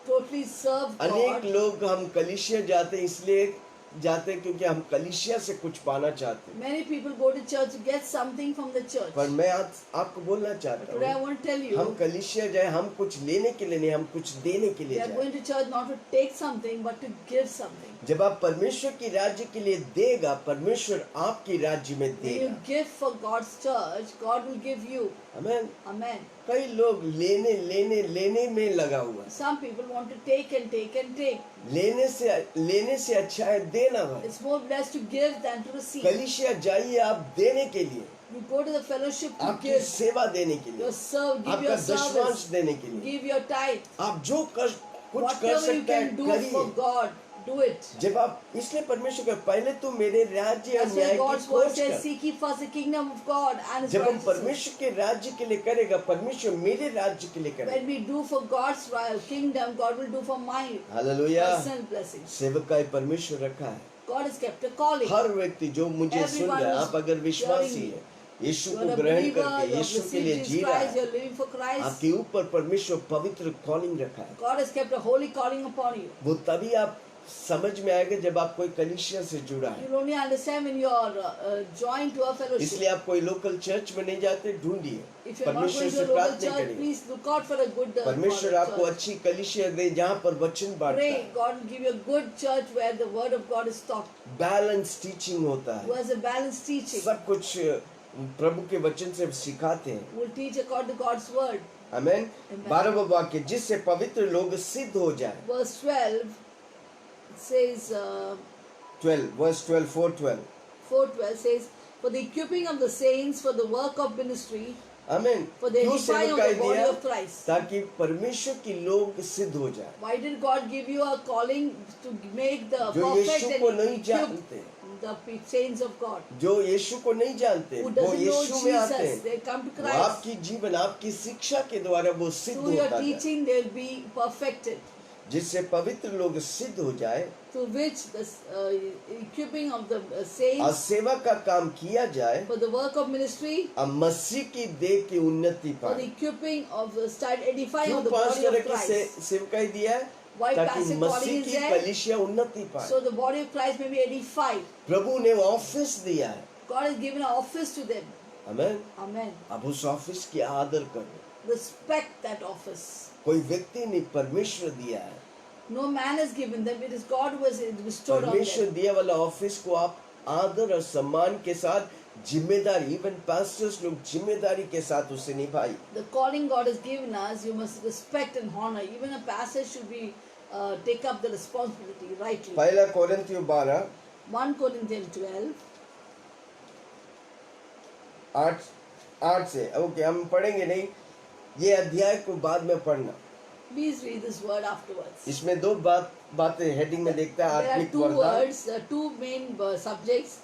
Speaker 2: totally serve
Speaker 1: अनेक
Speaker 2: God.
Speaker 1: लोग हम कलीसिया जाते हैं इसलिए जाते हैं क्योंकि हम कलीसिया से कुछ पाना चाहते हैं।
Speaker 2: Many people go to church to get something from the church.
Speaker 1: पर मैं आज आपको बोलना चाहता
Speaker 2: Today I
Speaker 1: हूँ,
Speaker 2: want to tell you,
Speaker 1: हम कलीसिया जाए, हम कुछ लेने के लिए नहीं, हम कुछ देने के
Speaker 2: we
Speaker 1: लिए
Speaker 2: are
Speaker 1: जाए।
Speaker 2: going to church not to take something but to give something.
Speaker 1: जब आप परमेश्वर की राज्य के लिए देगा, परमेश्वर आपकी राज्य में
Speaker 2: When you
Speaker 1: देगा।
Speaker 2: give for God's church, God will give you.
Speaker 1: Amen.
Speaker 2: Amen.
Speaker 1: कई लोग लेने में लगा हुआ है।
Speaker 2: Some people want to take and take and take.
Speaker 1: लेने से अच्छा है देना भाई।
Speaker 2: It's more blessed to give than to receive.
Speaker 1: कलीसिया जाइए आप देने के लिए,
Speaker 2: You go to the fellowship to
Speaker 1: आपकी
Speaker 2: give.
Speaker 1: सेवा देने के लिए,
Speaker 2: Your serve, give
Speaker 1: आपका
Speaker 2: your
Speaker 1: दशमांश
Speaker 2: service,
Speaker 1: देने के लिए।
Speaker 2: give your tithe.
Speaker 1: आप जो कुछ कर
Speaker 2: Whatever you
Speaker 1: सकते हैं
Speaker 2: can do for
Speaker 1: करिए।
Speaker 2: God, do it.
Speaker 1: जब आप, इसलिए परमेश्वर का पहले तो मेरे राज्य और
Speaker 2: That's why
Speaker 1: न्याय की
Speaker 2: God's word
Speaker 1: खोज
Speaker 2: says,
Speaker 1: कर।
Speaker 2: seek ye first the kingdom of God and His
Speaker 1: जब हम
Speaker 2: righteousness.
Speaker 1: परमेश्वर के राज्य के लिए करेगा, परमेश्वर मेरे राज्य के लिए करेगा।
Speaker 2: When we do for God's kingdom, God will do for my
Speaker 1: hallelujah.
Speaker 2: personal blessings.
Speaker 1: सेवकाई परमेश्वर रखा है।
Speaker 2: God has kept a calling.
Speaker 1: हर व्यक्ति जो मुझे सुन
Speaker 2: Everyone
Speaker 1: रहा है,
Speaker 2: is
Speaker 1: आप अगर विश्वासी
Speaker 2: hearing
Speaker 1: है, यीशु
Speaker 2: You
Speaker 1: को
Speaker 2: are a
Speaker 1: ग्रहण
Speaker 2: believer,
Speaker 1: करके
Speaker 2: you have
Speaker 1: यीशु के
Speaker 2: received
Speaker 1: लिए
Speaker 2: Jesus
Speaker 1: जी रहा
Speaker 2: Christ, you
Speaker 1: है,
Speaker 2: are living for Christ.
Speaker 1: आपके ऊपर परमेश्वर पवित्र कॉलिंग रखा है।
Speaker 2: God has kept a holy calling upon you.
Speaker 1: वो तभी आप समझ में आएगा जब आप कोई कलीसिया से जुड़ा है।
Speaker 2: You'll only understand when you are joined to a fellowship.
Speaker 1: इसलिए आप कोई लोकल चर्च में नहीं जाते, ढूंढिए,
Speaker 2: If you are not
Speaker 1: परमेश्वर
Speaker 2: going to
Speaker 1: से
Speaker 2: a local
Speaker 1: प्रार्थना
Speaker 2: church,
Speaker 1: करिए।
Speaker 2: please look out for a good
Speaker 1: परमेश्वर आपको
Speaker 2: church.
Speaker 1: अच्छी कलीसिया दे जहाँ पर वचन बांटता
Speaker 2: Pray,
Speaker 1: है,
Speaker 2: God will give you a good church where the word of God is taught,
Speaker 1: balance teaching होता
Speaker 2: who
Speaker 1: है,
Speaker 2: has a balanced teaching,
Speaker 1: सब कुछ प्रभु के वचन से सिखाते हैं।
Speaker 2: who will teach according to God's word.
Speaker 1: Amen.
Speaker 2: Amen.
Speaker 1: 12वां वाक्य, जिससे पवित्र लोग सिद्ध हो जाए।
Speaker 2: Verse 12 says,
Speaker 1: 12 verse 12 4:12
Speaker 2: 4:12 says, for the equipping of the saints for the work of ministry,
Speaker 1: amen.
Speaker 2: for the
Speaker 1: क्यों
Speaker 2: edifying of
Speaker 1: सेवकाई
Speaker 2: the body
Speaker 1: दिया?
Speaker 2: of Christ.
Speaker 1: ताकि परमेश्वर की लोग सिद्ध हो जाए,
Speaker 2: Why did God give you a calling to make the
Speaker 1: जो
Speaker 2: perfect
Speaker 1: यीशु को
Speaker 2: and
Speaker 1: नहीं
Speaker 2: equip
Speaker 1: जानते,
Speaker 2: the saints of God?
Speaker 1: जो यीशु को नहीं जानते,
Speaker 2: Who
Speaker 1: वो
Speaker 2: doesn't know
Speaker 1: यीशु में आते
Speaker 2: Jesus?
Speaker 1: हैं।
Speaker 2: They come to
Speaker 1: वो
Speaker 2: Christ.
Speaker 1: आपकी जीवन, आपकी शिक्षा के द्वारा वो सिद्ध
Speaker 2: Through your
Speaker 1: होता है,
Speaker 2: teaching, they will be perfected.
Speaker 1: जिससे पवित्र लोग सिद्ध हो जाए
Speaker 2: Through which the equipping of the
Speaker 1: और
Speaker 2: saints
Speaker 1: सेवा का काम किया जाए
Speaker 2: for the work of ministry,
Speaker 1: और मसीह की देह की उन्नति
Speaker 2: for the
Speaker 1: पाए।
Speaker 2: equipping of the start edifying
Speaker 1: क्यों
Speaker 2: of the
Speaker 1: 5
Speaker 2: body
Speaker 1: तरह
Speaker 2: of
Speaker 1: की
Speaker 2: Christ.
Speaker 1: सेवकाई दिया है?
Speaker 2: Why
Speaker 1: ताकि
Speaker 2: passive
Speaker 1: मसीह
Speaker 2: calling is
Speaker 1: की
Speaker 2: there?
Speaker 1: कलीसिया उन्नति पाए।
Speaker 2: So the body of Christ may be edified.
Speaker 1: प्रभु ने ऑफिस दिया है,
Speaker 2: God has given an office to them.
Speaker 1: Amen.
Speaker 2: Amen.
Speaker 1: अब उस ऑफिस की आदर करो।
Speaker 2: Respect that office.
Speaker 1: कोई व्यक्ति ने परमेश्वर दिया है,
Speaker 2: No man has given them. It is God who has bestowed on
Speaker 1: परमेश्वर
Speaker 2: them.
Speaker 1: दिया वाला ऑफिस को आप आदर और सम्मान के साथ, जिम्मेदारी, इवन पास्टर्स लोग जिम्मेदारी के साथ उसे निभाई।
Speaker 2: The calling God has given us, you must respect and honor. Even a pastor should be take up the responsibility rightly.
Speaker 1: पहला कोरिन्थियों 12
Speaker 2: 1 Corinthians 12.
Speaker 1: 8 से, ओके हम पढ़ेंगे नहीं, ये अध्याय को बाद में पढ़ना।
Speaker 2: Please read this word afterwards.
Speaker 1: इसमें दो बातें हेडिंग में देखता है,
Speaker 2: There are
Speaker 1: आत्मिक
Speaker 2: two
Speaker 1: वरदान।
Speaker 2: words, two main subjects.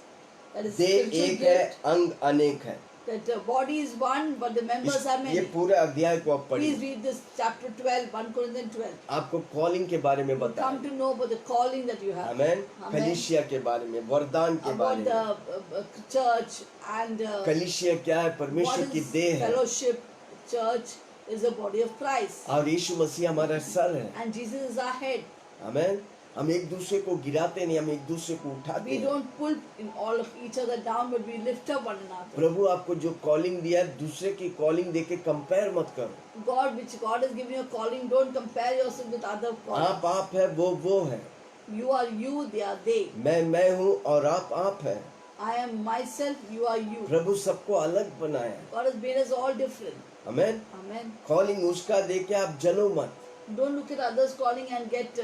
Speaker 2: That is
Speaker 1: देह
Speaker 2: spiritual
Speaker 1: एक है,
Speaker 2: gift.
Speaker 1: अंग अनेक है।
Speaker 2: That the body is one, but the members are
Speaker 1: ये
Speaker 2: many.
Speaker 1: पूरा अध्याय को आप
Speaker 2: Please
Speaker 1: पढ़िए,
Speaker 2: read this chapter 12, 1 Corinthians 12.
Speaker 1: आपको कॉलिंग के बारे में
Speaker 2: You
Speaker 1: बताएं।
Speaker 2: come to know about the calling that you have.
Speaker 1: Amen.
Speaker 2: Amen.
Speaker 1: कलीसिया के बारे में, वरदान के बारे
Speaker 2: About
Speaker 1: में।
Speaker 2: the church and
Speaker 1: कलीसिया क्या है?
Speaker 2: what
Speaker 1: परमेश्वर की
Speaker 2: is
Speaker 1: देह है
Speaker 2: fellowship. Church is the body of Christ.
Speaker 1: और यीशु मसीह हमारा सर है।
Speaker 2: And Jesus is our head.
Speaker 1: आमेन। हम एक दूसरे को गिराते नहीं, हम एक दूसरे को उठाते
Speaker 2: We
Speaker 1: हैं।
Speaker 2: don't pull in all of each other down, but we lift up one another.
Speaker 1: प्रभु आपको जो कॉलिंग दिया है, दूसरे की कॉलिंग देके कंपेयर मत करो।
Speaker 2: God, which God has given you a calling, don't compare yourself with other callings.
Speaker 1: आप है, वो है।
Speaker 2: You are you, they are they.
Speaker 1: मैं हूँ और आप है।
Speaker 2: I am myself, you are you.
Speaker 1: प्रभु सबको अलग बनाया है।
Speaker 2: God has made us all different.
Speaker 1: Amen.
Speaker 2: Amen.
Speaker 1: Calling उसका देके आप जलो मत।
Speaker 2: Don't look at others' calling and get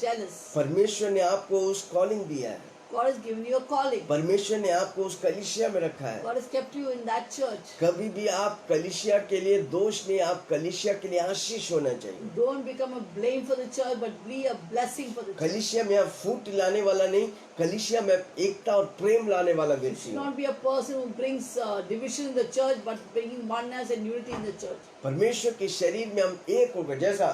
Speaker 2: jealous.
Speaker 1: परमेश्वर ने आपको उस कॉलिंग दिया है,
Speaker 2: God has given you a calling.
Speaker 1: परमेश्वर ने आपको उस कलीसिया में रखा है।
Speaker 2: God has kept you in that church.
Speaker 1: कभी भी आप कलीसिया के लिए दोष नहीं, आप कलीसिया के लिए आशीष होना चाहिए।
Speaker 2: Don't become a blame for the church, but be a blessing for the church.
Speaker 1: कलीसिया में आप फूट लाने वाला नहीं, कलीसिया में एकता और प्रेम लाने वाला
Speaker 2: You
Speaker 1: व्यक्ति
Speaker 2: should
Speaker 1: हो।
Speaker 2: not be a person who brings division in the church, but bringing oneness and unity in the church.
Speaker 1: परमेश्वर के शरीर में हम एक होकर, जैसा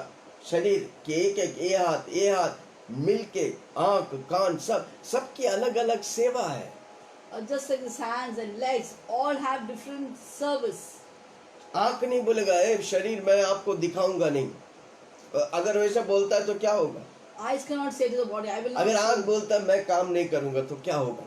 Speaker 1: शरीर के एक एक ये हाथ मिलके आंख कान सबकी अलग अलग सेवा है।
Speaker 2: Just like his hands and legs all have different service.
Speaker 1: आंख नहीं बोलेगा ए शरीर मैं आपको दिखाऊंगा नहीं, अगर वैसा बोलता है तो क्या होगा?
Speaker 2: Eyes cannot say to the body, I will not
Speaker 1: अगर
Speaker 2: see
Speaker 1: आंख
Speaker 2: you.
Speaker 1: बोलता है मैं काम नहीं करूंगा तो क्या होगा?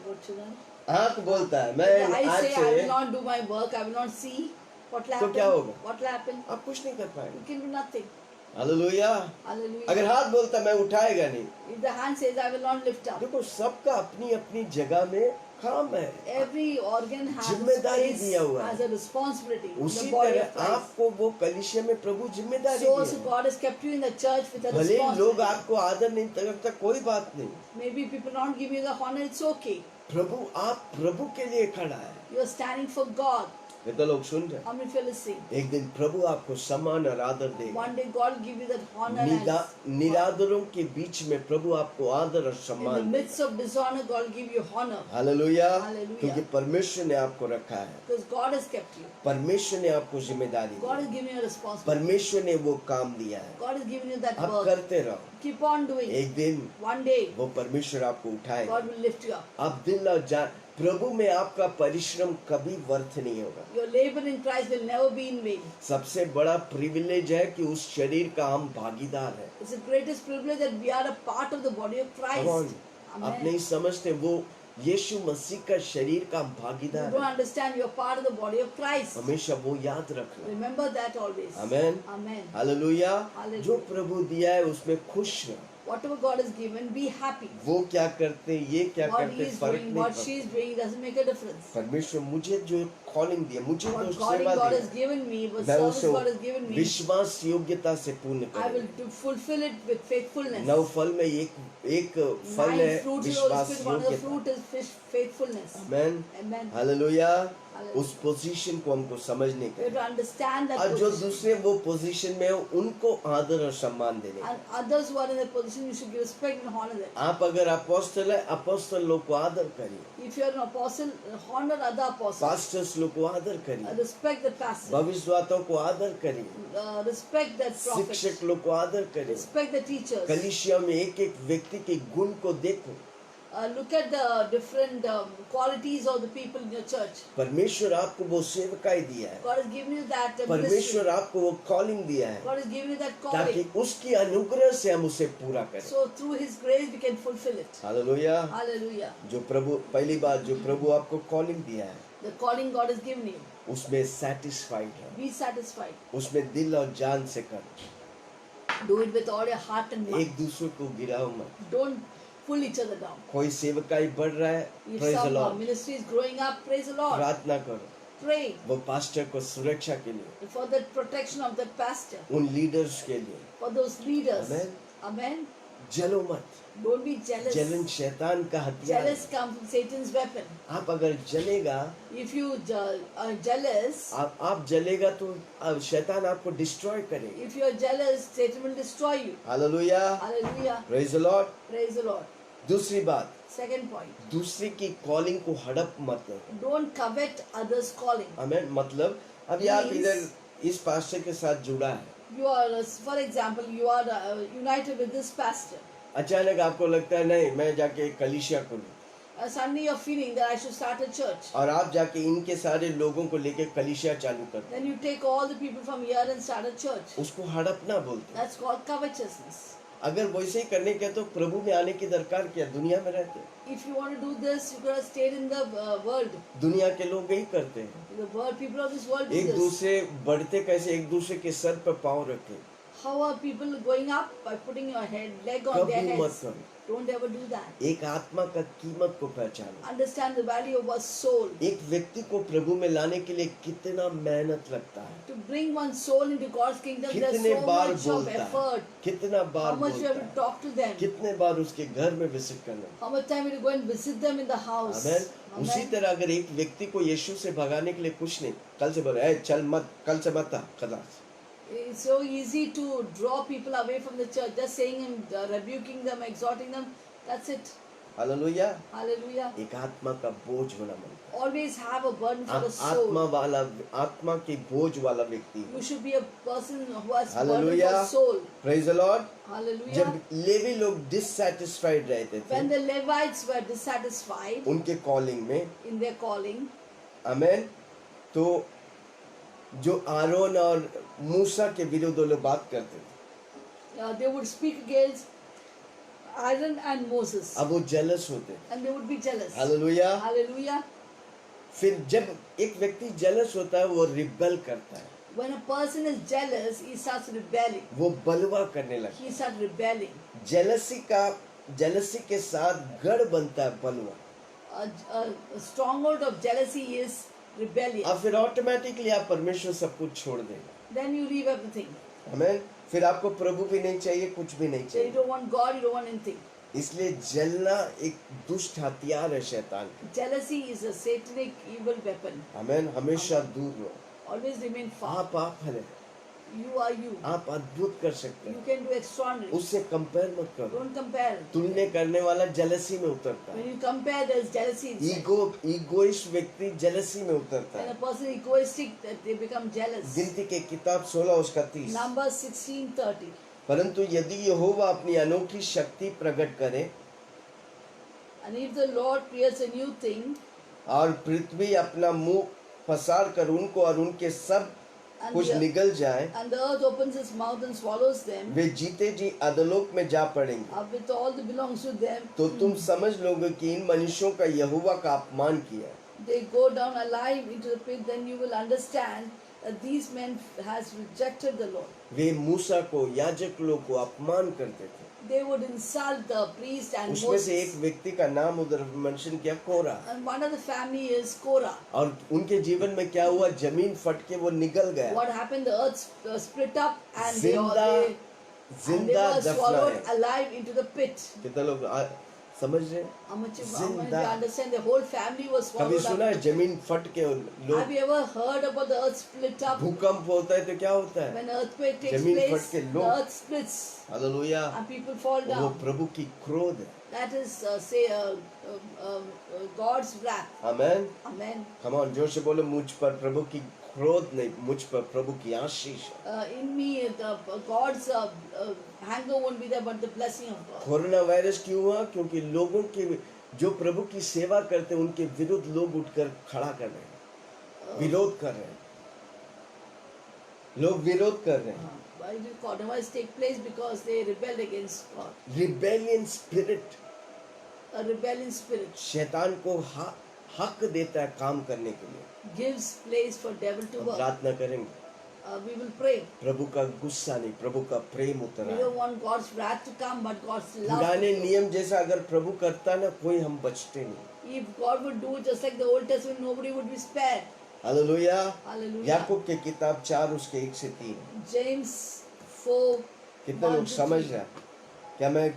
Speaker 2: What should I?
Speaker 1: आंख बोलता है
Speaker 2: If
Speaker 1: मैं
Speaker 2: the eyes
Speaker 1: आज
Speaker 2: say, I will
Speaker 1: से,
Speaker 2: not do my work, I will not see. What will
Speaker 1: तो
Speaker 2: happen?
Speaker 1: क्या होगा?
Speaker 2: What will happen?
Speaker 1: आप कुछ नहीं कर पाएंगे।
Speaker 2: You can do nothing.
Speaker 1: Hallelujah.
Speaker 2: Hallelujah.
Speaker 1: अगर हाथ बोलता है मैं उठाएगा नहीं,
Speaker 2: If the hand says, I will not lift up.
Speaker 1: देखो सबका अपनी अपनी जगह में काम है।
Speaker 2: Every organ has a
Speaker 1: जिम्मेदारी
Speaker 2: space,
Speaker 1: दिया हुआ है।
Speaker 2: has a responsibility in
Speaker 1: उसी
Speaker 2: the body of
Speaker 1: तरह
Speaker 2: Christ.
Speaker 1: आपको वो कलीसिया में प्रभु जिम्मेदारी
Speaker 2: So
Speaker 1: दी
Speaker 2: also
Speaker 1: है।
Speaker 2: God has kept you in the church with a
Speaker 1: भले ही लोग
Speaker 2: responsibility.
Speaker 1: आपको आदर नहीं करता, कोई बात नहीं।
Speaker 2: Maybe people not give you the honor, it's okay.
Speaker 1: प्रभु आप प्रभु के लिए खड़ा है।
Speaker 2: You are standing for God.
Speaker 1: ये तो लोग सुन रहे
Speaker 2: How many of you are listening?
Speaker 1: हैं। एक दिन प्रभु आपको सम्मान और आदर देगा।
Speaker 2: One day God will give you that honor and
Speaker 1: निरादरों के बीच में प्रभु आपको आदर और
Speaker 2: in the
Speaker 1: सम्मान
Speaker 2: midst of dishonor, God will give you honor
Speaker 1: hallelujah.
Speaker 2: Hallelujah.
Speaker 1: क्योंकि परमेश्वर ने आपको रखा है,
Speaker 2: because God has kept you.
Speaker 1: परमेश्वर ने आपको जिम्मेदारी दी,
Speaker 2: God has given you a responsibility.
Speaker 1: परमेश्वर ने वो काम दिया है।
Speaker 2: God has given you that
Speaker 1: आप
Speaker 2: work.
Speaker 1: करते रहो,
Speaker 2: Keep on doing.
Speaker 1: एक दिन
Speaker 2: One day
Speaker 1: वो परमेश्वर आपको उठाएगा।
Speaker 2: God will lift you up.
Speaker 1: आप दिल और जान, प्रभु में आपका परिश्रम कभी व्यर्थ नहीं होगा।
Speaker 2: Your labor in Christ will never be in vain.
Speaker 1: सबसे बड़ा प्रिविलेज है कि उस शरीर का हम भागीदार है।
Speaker 2: It's the greatest privilege that we are a part of the body of Christ.
Speaker 1: Come on, आप
Speaker 2: Amen.
Speaker 1: नहीं समझते, वो यीशु मसीह का शरीर का हम
Speaker 2: You
Speaker 1: भागीदार
Speaker 2: don't
Speaker 1: है।
Speaker 2: understand, you're part of the body of Christ.
Speaker 1: हमेशा वो याद रखना।
Speaker 2: Remember that always.
Speaker 1: Amen,
Speaker 2: Amen.
Speaker 1: Hallelujah.
Speaker 2: Hallelujah.
Speaker 1: जो प्रभु दिया है उसमें खुश रहो।
Speaker 2: Whatever God has given, be happy.
Speaker 1: वो क्या करते, ये क्या
Speaker 2: What
Speaker 1: करते,
Speaker 2: He is
Speaker 1: फर्क
Speaker 2: doing,
Speaker 1: नहीं
Speaker 2: what she
Speaker 1: पड़ता।
Speaker 2: is doing doesn't make a difference.
Speaker 1: परमेश्वर मुझे जो कॉलिंग दिया, मुझे जो
Speaker 2: What
Speaker 1: सेवा
Speaker 2: God
Speaker 1: the,
Speaker 2: has given me, what
Speaker 1: मैं
Speaker 2: service
Speaker 1: उसे
Speaker 2: God has given me,
Speaker 1: विश्वास योग्यता से पूर्ण
Speaker 2: I will
Speaker 1: करूँ।
Speaker 2: fulfill it with faithfulness.
Speaker 1: 9 फल में एक फल है
Speaker 2: 9 fruits of the Holy
Speaker 1: विश्वास
Speaker 2: Spirit, one of the
Speaker 1: योग्यता।
Speaker 2: fruit is faithfulness.
Speaker 1: Amen,
Speaker 2: Amen.
Speaker 1: Hallelujah.
Speaker 2: Hallelujah.
Speaker 1: उस पोजीशन को हमको समझने
Speaker 2: We have
Speaker 1: का,
Speaker 2: to understand that
Speaker 1: और जो
Speaker 2: position.
Speaker 1: दूसरे वो पोजीशन में हो उनको आदर और सम्मान देने का।
Speaker 2: And others who are in that position, you should give respect and honor them.
Speaker 1: आप अगर अपोस्टल है, अपोस्टल लोग को आदर करिए,
Speaker 2: If you are an apostle, honor other apostles.
Speaker 1: Pastors लोग को आदर करिए,
Speaker 2: Respect the pastor.
Speaker 1: भविष्यवातों को आदर करिए,
Speaker 2: Respect that prophet.
Speaker 1: शिक्षक लोग को आदर करिए।
Speaker 2: Respect the teachers.
Speaker 1: कलीसिया में एक एक व्यक्ति के गुण को देखो।
Speaker 2: Look at the different qualities of the people in your church.
Speaker 1: परमेश्वर आपको वो सेवकाई दिया है,
Speaker 2: God has given you that ministry.
Speaker 1: परमेश्वर आपको वो कॉलिंग दिया है,
Speaker 2: God has given you that
Speaker 1: ताकि
Speaker 2: calling.
Speaker 1: उसकी अनुग्रह से हम उसे पूरा करें।
Speaker 2: So through His grace we can fulfill it.
Speaker 1: Hallelujah.
Speaker 2: Hallelujah.
Speaker 1: जो प्रभु, पहली बात जो प्रभु आपको कॉलिंग दिया है
Speaker 2: The calling God has given you.
Speaker 1: उसमें सेटिस्फाइड है,
Speaker 2: Be satisfied.
Speaker 1: उसमें दिल और जान से करो।
Speaker 2: Do it with all your heart and mind.
Speaker 1: एक दूसरे को गिराओ मत।
Speaker 2: Don't pull each other down.
Speaker 1: कोई सेवकाई बढ़ रहा है,
Speaker 2: If
Speaker 1: praise the
Speaker 2: some
Speaker 1: Lord,
Speaker 2: ministry is growing up, praise the Lord.
Speaker 1: प्रार्थना करो
Speaker 2: Pray
Speaker 1: वो पास्टर को सुरक्षा के लिए,
Speaker 2: for the protection of that pastor,
Speaker 1: उन लीडर्स के लिए।
Speaker 2: for those leaders.
Speaker 1: Amen.
Speaker 2: Amen.
Speaker 1: जलो मत,
Speaker 2: Don't be jealous.
Speaker 1: जलन शैतान का हथियार है।
Speaker 2: Jealous comes from Satan's weapon.
Speaker 1: आप अगर जलेगा,
Speaker 2: If you are jealous,
Speaker 1: आप जलेगा तो शैतान आपको डिस्ट्रॉय करेगा।
Speaker 2: if you are jealous, Satan will destroy you.
Speaker 1: Hallelujah,
Speaker 2: Hallelujah.
Speaker 1: Praise the Lord.
Speaker 2: Praise the Lord.
Speaker 1: दूसरी बात,
Speaker 2: Second point.
Speaker 1: दूसरे की कॉलिंग को हड़प मत करो।
Speaker 2: Don't covet others' calling.
Speaker 1: आमेन। मतलब अभी आप
Speaker 2: Please.
Speaker 1: इधर इस पास्टर के साथ जुड़ा है,
Speaker 2: You are, for example, you are united with this pastor.
Speaker 1: अचानक आपको लगता है नहीं मैं जाके कलीसिया खोलूं,
Speaker 2: Suddenly you're feeling that I should start a church.
Speaker 1: और आप जाके इनके सारे लोगों को लेके कलीसिया चालू कर दो,
Speaker 2: Then you take all the people from here and start a church.
Speaker 1: उसको हड़पना बोलते हैं।
Speaker 2: That's called covetousness.
Speaker 1: अगर वैसे ही करने के तो प्रभु में आने की दरकार क्या, दुनिया में रहते,
Speaker 2: If you want to do this, you could have stayed in the world.
Speaker 1: दुनिया के लोग यही करते हैं।
Speaker 2: The world, people of this world do
Speaker 1: एक
Speaker 2: this.
Speaker 1: दूसरे बढ़ते कैसे, एक दूसरे के सर पर पाँव रखे,
Speaker 2: How are people going up by putting your leg on their
Speaker 1: कभी मत
Speaker 2: heads?
Speaker 1: करो।
Speaker 2: Don't ever do that.
Speaker 1: एक आत्मा का कीमत को पहचानो।
Speaker 2: Understand the value of a soul.
Speaker 1: एक व्यक्ति को प्रभु में लाने के लिए कितना मेहनत लगता है,
Speaker 2: To bring one soul into God's kingdom, there's
Speaker 1: कितने
Speaker 2: so
Speaker 1: बार
Speaker 2: much of
Speaker 1: बोलता है,
Speaker 2: effort.
Speaker 1: कितना
Speaker 2: How
Speaker 1: बार
Speaker 2: much you
Speaker 1: बोलता
Speaker 2: have to
Speaker 1: है,
Speaker 2: talk to them.
Speaker 1: कितने बार उसके घर में विजिट करना।
Speaker 2: How much time will you go and visit them in the house?
Speaker 1: आमेन। उसी
Speaker 2: Amen.
Speaker 1: तरह अगर एक व्यक्ति को यीशु से भगाने के लिए कुछ नहीं, कल से बोले चल मत, कल से मत आ, खलास।
Speaker 2: It's so easy to draw people away from the church. Just saying and rebuking them, exhorting them. That's it.
Speaker 1: Hallelujah.
Speaker 2: Hallelujah.
Speaker 1: एक आत्मा का बोझ होना मन।
Speaker 2: Always have a burden for the
Speaker 1: आत्मा
Speaker 2: soul.
Speaker 1: वाला, आत्मा के बोझ वाला व्यक्ति।
Speaker 2: You should be a person who has burden
Speaker 1: hallelujah.
Speaker 2: for soul.
Speaker 1: Praise the Lord.
Speaker 2: Hallelujah.
Speaker 1: जब लेवी लोग डिससैटिस्फाइड रहते
Speaker 2: When
Speaker 1: थे
Speaker 2: the Levites were dissatisfied
Speaker 1: उनके कॉलिंग में,
Speaker 2: in their calling,
Speaker 1: आमेन, तो जो आरोन और मूसा के विरुद्ध वो लोग बात करते थे,
Speaker 2: they would speak against Aaron and Moses,
Speaker 1: अब वो जेलस होते।
Speaker 2: and they would be jealous.
Speaker 1: Hallelujah.
Speaker 2: Hallelujah.
Speaker 1: फिर जब एक व्यक्ति जेलस होता है वो रिबेल करता है,
Speaker 2: When a person is jealous, he starts rebelling.
Speaker 1: वो बलवा करने लगता
Speaker 2: He starts rebelling.
Speaker 1: है। जेलसी के साथ गढ़ बनता है बलवा,
Speaker 2: A stronghold of jealousy is rebellion.
Speaker 1: और फिर ऑटोमेटिकली आप परमेश्वर सब कुछ छोड़ देंगे।
Speaker 2: Then you leave everything.
Speaker 1: आमेन। फिर आपको प्रभु भी नहीं चाहिए, कुछ भी नहीं
Speaker 2: So you
Speaker 1: चाहिए।
Speaker 2: don't want God, you don't want anything.
Speaker 1: इसलिए जलना एक दुष्ट हथियार है शैतान का।
Speaker 2: Jealousy is a satanic evil weapon.
Speaker 1: आमेन। हमेशा दूर रहो।
Speaker 2: Always remain far.
Speaker 1: आप है,
Speaker 2: You are you.
Speaker 1: आप अद्भुत कर सकते
Speaker 2: You
Speaker 1: हैं,
Speaker 2: can do extraordinary.
Speaker 1: उससे कंपेयर मत करो।
Speaker 2: Don't compare.
Speaker 1: तुलने करने वाला जेलसी में उतरता
Speaker 2: When
Speaker 1: है।
Speaker 2: you compare, there is jealousy inside.
Speaker 1: Egoist व्यक्ति जेलसी में उतरता
Speaker 2: When
Speaker 1: है।
Speaker 2: a person is egoistic, that they become jealous.
Speaker 1: गिनती के किताब 16:30।
Speaker 2: Numbers 16:30.
Speaker 1: परंतु यदि यहोवा अपनी अनोखी शक्ति प्रकट करे
Speaker 2: And if the Lord creates a new thing,
Speaker 1: और पृथ्वी अपना मुंह पसार कर उनको और उनके सब
Speaker 2: and
Speaker 1: कुछ
Speaker 2: the,
Speaker 1: निगल जाए,
Speaker 2: and the earth opens its mouth and swallows them,
Speaker 1: वे जीते जी अधोलोक में जा पड़ेंगे,
Speaker 2: with all that belongs to them,
Speaker 1: तो तुम समझ लोगे कि इन मनुष्यों का यहोवा का अपमान किया।
Speaker 2: they go down alive into the pit. Then you will understand that these men has rejected the Lord.
Speaker 1: वे मूसा को, याजक लोग को अपमान करते थे।
Speaker 2: They would insult the priest and
Speaker 1: उसमें से एक
Speaker 2: Moses.
Speaker 1: व्यक्ति का नाम उधर मेंशन किया, कोरा।
Speaker 2: And one of the family is Korah.
Speaker 1: और उनके जीवन में क्या हुआ, जमीन फट के वो निकल गया,
Speaker 2: What happened? The earth split up and they
Speaker 1: जिंदा जिंदा
Speaker 2: were swallowed
Speaker 1: दफनाए।
Speaker 2: alive into the pit.
Speaker 1: कितना लोग समझ रहे हैं?
Speaker 2: How much you
Speaker 1: जिंदा।
Speaker 2: understand? The whole family was
Speaker 1: कभी
Speaker 2: swallowed
Speaker 1: सुना
Speaker 2: up.
Speaker 1: है जमीन फट के
Speaker 2: Have
Speaker 1: लोग,
Speaker 2: you ever heard about the earth split up?
Speaker 1: भूकंप होता है तो क्या होता है?
Speaker 2: When earthquake takes
Speaker 1: जमीन
Speaker 2: place,
Speaker 1: फट के
Speaker 2: the
Speaker 1: लोग-
Speaker 2: earth splits
Speaker 1: hallelujah.
Speaker 2: and people fall
Speaker 1: वो
Speaker 2: down.
Speaker 1: प्रभु की क्रोध है।
Speaker 2: That is, God's wrath.
Speaker 1: Amen.
Speaker 2: Amen.
Speaker 1: Come on, जोर से बोलो, मुझ पर प्रभु की क्रोध नहीं, मुझ पर प्रभु की आशीष है।
Speaker 2: In me, God's anger won't be there, but the blessing of God.
Speaker 1: Corona virus क्यों हुआ? क्योंकि लोगों के जो प्रभु की सेवा करते हैं उनके विरुद्ध लोग उठकर खड़ा कर रहे हैं, विरोध कर रहे हैं, लोग विरोध कर रहे हैं।
Speaker 2: Why did compromise take place? Because they rebelled against God.
Speaker 1: Rebellion spirit
Speaker 2: A rebellion spirit
Speaker 1: शैतान को हक देता है काम करने के लिए।
Speaker 2: gives place for devil to
Speaker 1: हम
Speaker 2: work.
Speaker 1: प्रार्थना करेंगे,
Speaker 2: We will pray.
Speaker 1: प्रभु का गुस्सा नहीं, प्रभु का प्रेम उतर
Speaker 2: We
Speaker 1: आए।
Speaker 2: don't want God's wrath to come, but God's love.
Speaker 1: पुराने
Speaker 2: to
Speaker 1: नियम जैसा अगर प्रभु करता ना, कोई हम बचते नहीं।
Speaker 2: come. If God would do just like the Old Testament, nobody would be spared.
Speaker 1: Hallelujah.
Speaker 2: Hallelujah.
Speaker 1: याकूब के किताब 4 उसके 1 से 3।
Speaker 2: James 4.
Speaker 1: कितने
Speaker 2: 1
Speaker 1: लोग
Speaker 2: to
Speaker 1: समझ
Speaker 2: 3.
Speaker 1: रहे हैं? क्या मैं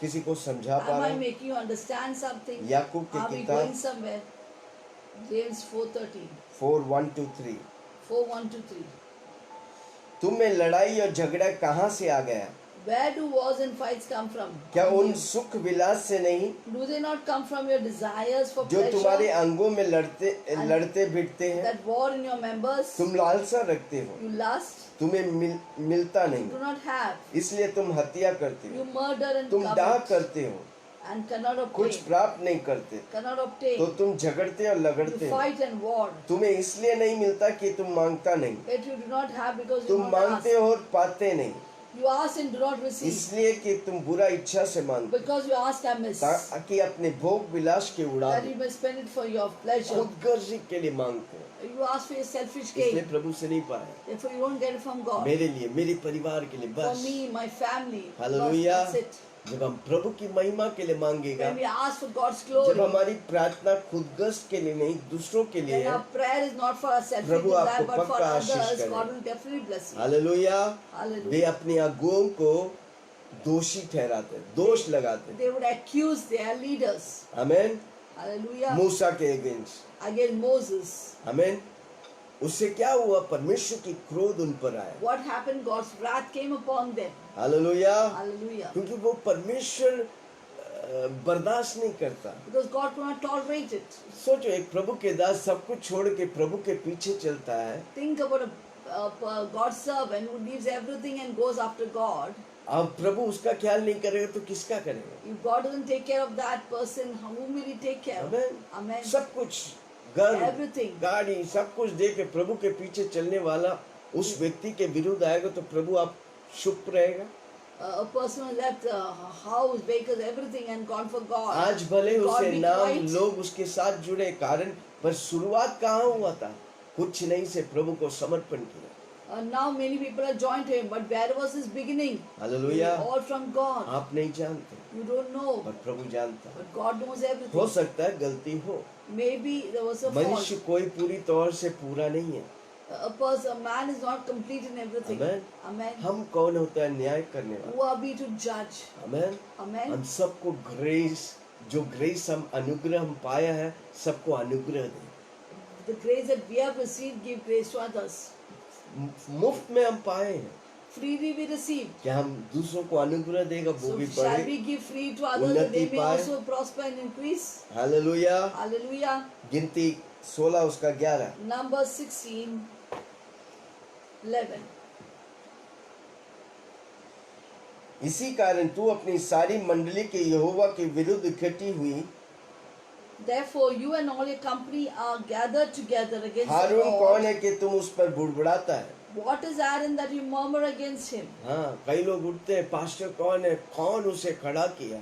Speaker 1: किसी को समझा पा
Speaker 2: Am
Speaker 1: रहा
Speaker 2: I
Speaker 1: हूँ?
Speaker 2: making you understand something?
Speaker 1: याकूब के
Speaker 2: Are we
Speaker 1: किताब
Speaker 2: going somewhere? James 4:13.
Speaker 1: 4:1-3।
Speaker 2: 4:1 to 3.
Speaker 1: तुम में लड़ाई और झगड़ा कहाँ से आ गया?
Speaker 2: Where do wars and fights come from?
Speaker 1: क्या
Speaker 2: Among
Speaker 1: उन
Speaker 2: you?
Speaker 1: सुख विलास से नहीं
Speaker 2: Do they not come from your desires for
Speaker 1: जो तुम्हारे
Speaker 2: pleasure
Speaker 1: अंगों में लड़ते भिड़ते हैं?
Speaker 2: that war in your members?
Speaker 1: तुम लालसा रखते हो,
Speaker 2: You lust,
Speaker 1: तुम्हें मिलता
Speaker 2: you
Speaker 1: नहीं,
Speaker 2: do not have.
Speaker 1: इसलिए तुम हत्या करते
Speaker 2: You
Speaker 1: हो,
Speaker 2: murder and
Speaker 1: तुम डाह
Speaker 2: covet
Speaker 1: करते हो,
Speaker 2: and cannot
Speaker 1: कुछ
Speaker 2: obtain.
Speaker 1: प्राप्त नहीं करते,
Speaker 2: Cannot
Speaker 1: तो
Speaker 2: obtain.
Speaker 1: तुम झगड़ते और
Speaker 2: You
Speaker 1: लगड़ते हो।
Speaker 2: fight and war.
Speaker 1: तुम्हें इसलिए नहीं मिलता कि तुम मांगता नहीं,
Speaker 2: Yet you do not have because you
Speaker 1: तुम
Speaker 2: do not ask.
Speaker 1: मांगते हो और पाते नहीं,
Speaker 2: You ask and do not receive
Speaker 1: इसलिए कि तुम बुरा इच्छा से मांगते
Speaker 2: because you ask amiss,
Speaker 1: ताकि अपने भोग विलास के उड़ा
Speaker 2: that
Speaker 1: दो।
Speaker 2: you may spend it for your pleasure.
Speaker 1: खुदगर्जी के लिए मांगते हो।
Speaker 2: You ask for your selfish
Speaker 1: इसलिए
Speaker 2: gain.
Speaker 1: प्रभु से नहीं पाए।
Speaker 2: Therefore, you don't get it from God.
Speaker 1: मेरे लिए, मेरे परिवार के लिए
Speaker 2: For
Speaker 1: बस।
Speaker 2: me, my family.
Speaker 1: Hallelujah.
Speaker 2: That's it.
Speaker 1: जब हम प्रभु की महिमा के लिए मांगेगा,
Speaker 2: When we ask for God's
Speaker 1: जब
Speaker 2: glory,
Speaker 1: हमारी प्रार्थना खुदगर्ज के लिए नहीं, दूसरों के लिए
Speaker 2: then
Speaker 1: है,
Speaker 2: our prayer is not for our selfish
Speaker 1: Prabhu
Speaker 2: desire,
Speaker 1: आपको
Speaker 2: but for
Speaker 1: पक्का आशीष
Speaker 2: others.
Speaker 1: करे।
Speaker 2: God will definitely bless you.
Speaker 1: Hallelujah.
Speaker 2: Hallelujah.
Speaker 1: वे अपने अगुओं को दोषी ठहराते, दोष लगाते।
Speaker 2: They would accuse their leaders.
Speaker 1: आमीन।
Speaker 2: Hallelujah.
Speaker 1: मूसा के अगेंस्ट।
Speaker 2: Against Moses.
Speaker 1: आमीन। उससे क्या हुआ? परमेश्वर की क्रोध उन पर आया।
Speaker 2: What happened? God's wrath came upon them.
Speaker 1: Hallelujah.
Speaker 2: Hallelujah.
Speaker 1: क्योंकि वो परमेश्वर बर्दाश्त नहीं करता।
Speaker 2: Because God could not tolerate it.
Speaker 1: सोचो, एक प्रभु के दास सब कुछ छोड़ के प्रभु के पीछे चलता है।
Speaker 2: Think about a God's servant who leaves everything and goes after God.
Speaker 1: अब प्रभु उसका ख्याल नहीं करेगा तो किसका करेगा?
Speaker 2: If God doesn't take care of that person, whom will He take care of?
Speaker 1: आमीन।
Speaker 2: Amen.
Speaker 1: सब कुछ, घर,
Speaker 2: Everything.
Speaker 1: गाड़ी, सब कुछ दे के प्रभु के पीछे चलने वाला उस व्यक्ति के विरुद्ध आएगा तो प्रभु आप चुप रहेगा?
Speaker 2: A person who left house, vehicles, everything and gone for God.
Speaker 1: आज भले
Speaker 2: God
Speaker 1: उसे
Speaker 2: be
Speaker 1: नाम
Speaker 2: quiet.
Speaker 1: लोग उसके साथ जुड़े कारण, पर शुरुआत कहाँ हुआ था? कुछ नहीं से प्रभु को समर्पण किया।
Speaker 2: Now many people are joined to Him, but where was His beginning?
Speaker 1: Hallelujah.
Speaker 2: All from God.
Speaker 1: आप नहीं जानते,
Speaker 2: You don't know,
Speaker 1: पर प्रभु जानता है।
Speaker 2: but God knows
Speaker 1: हो
Speaker 2: everything.
Speaker 1: सकता है गलती हो,
Speaker 2: Maybe there was a
Speaker 1: मनुष्य
Speaker 2: fault.
Speaker 1: कोई पूरी तौर से पूरा नहीं है।
Speaker 2: A man is not complete in everything.
Speaker 1: Amen.
Speaker 2: Amen.
Speaker 1: हम कौन होता है न्याय करने वाला?
Speaker 2: Who are we to judge?
Speaker 1: आमीन।
Speaker 2: Amen.
Speaker 1: हम सबको ग्रेस, जो ग्रेस हम अनुग्रह हम पाया है, सबको अनुग्रह दे।
Speaker 2: The grace that we have received, give grace to others.
Speaker 1: मुफ्त में हम पाए हैं,
Speaker 2: Freely we receive.
Speaker 1: क्या हम दूसरों को अनुग्रह देगा वो
Speaker 2: So
Speaker 1: भी
Speaker 2: shall
Speaker 1: बढ़े?
Speaker 2: we give free to others that they
Speaker 1: उन्नति
Speaker 2: may
Speaker 1: पाए।
Speaker 2: also prosper and increase?
Speaker 1: Hallelujah.
Speaker 2: Hallelujah.
Speaker 1: गिनती 16 उसका 11।
Speaker 2: Numbers 16, 11.
Speaker 1: इसी कारण तू अपनी सारी मंडली के यहोवा के विरुद्ध इकट्ठी हुई।
Speaker 2: Therefore, you and all your company are gathered together against the
Speaker 1: हारून कौन
Speaker 2: Lord.
Speaker 1: है कि तुम उस पर बुड़बुड़ाता है?
Speaker 2: What is Aaron that you murmur against him?
Speaker 1: हाँ, कई लोग उठते हैं, पास्टर कौन है, कौन उसे खड़ा किया?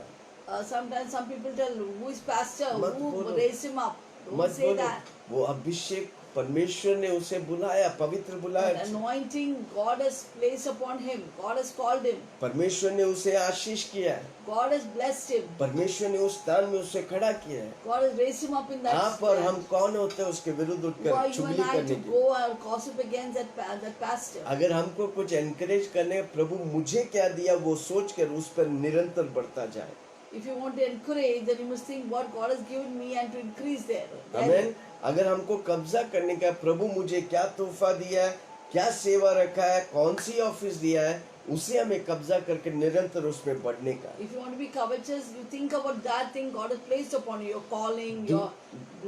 Speaker 2: Sometimes some people tell, who is pastor?
Speaker 1: मत
Speaker 2: Who
Speaker 1: बोलो।
Speaker 2: raised him up? Don't
Speaker 1: मत
Speaker 2: say
Speaker 1: बोलो,
Speaker 2: that.
Speaker 1: वो अभिषेक परमेश्वर ने उसे बुलाया, पवित्र
Speaker 2: The
Speaker 1: बुलाया।
Speaker 2: anointing God has placed upon him. God has called him.
Speaker 1: परमेश्वर ने उसे आशीष किया है,
Speaker 2: God has blessed him.
Speaker 1: परमेश्वर ने उस स्थान में उसे खड़ा किया है।
Speaker 2: God has raised him up in that
Speaker 1: आप और
Speaker 2: stand.
Speaker 1: हम कौन होते हैं उसके विरुद्ध
Speaker 2: Who are
Speaker 1: उठकर
Speaker 2: you and
Speaker 1: चुगली
Speaker 2: I
Speaker 1: करने
Speaker 2: to
Speaker 1: के?
Speaker 2: go and gossip against that pastor?
Speaker 1: अगर हमको कुछ एनकरेज करने, प्रभु मुझे क्या दिया वो सोच कर उस पर निरंतर बढ़ता जाए।
Speaker 2: If you want to encourage, then you must think what God has given me and to increase there.
Speaker 1: आमीन। अगर हमको कब्जा करने का, प्रभु मुझे क्या तोहफा दिया है, क्या सेवा रखा है, कौन सी ऑफिस दिया है, उसे हमें कब्जा करके निरंतर उसमें बढ़ने का।
Speaker 2: If you want to be covetous, you think about that thing God has placed upon you, your calling, your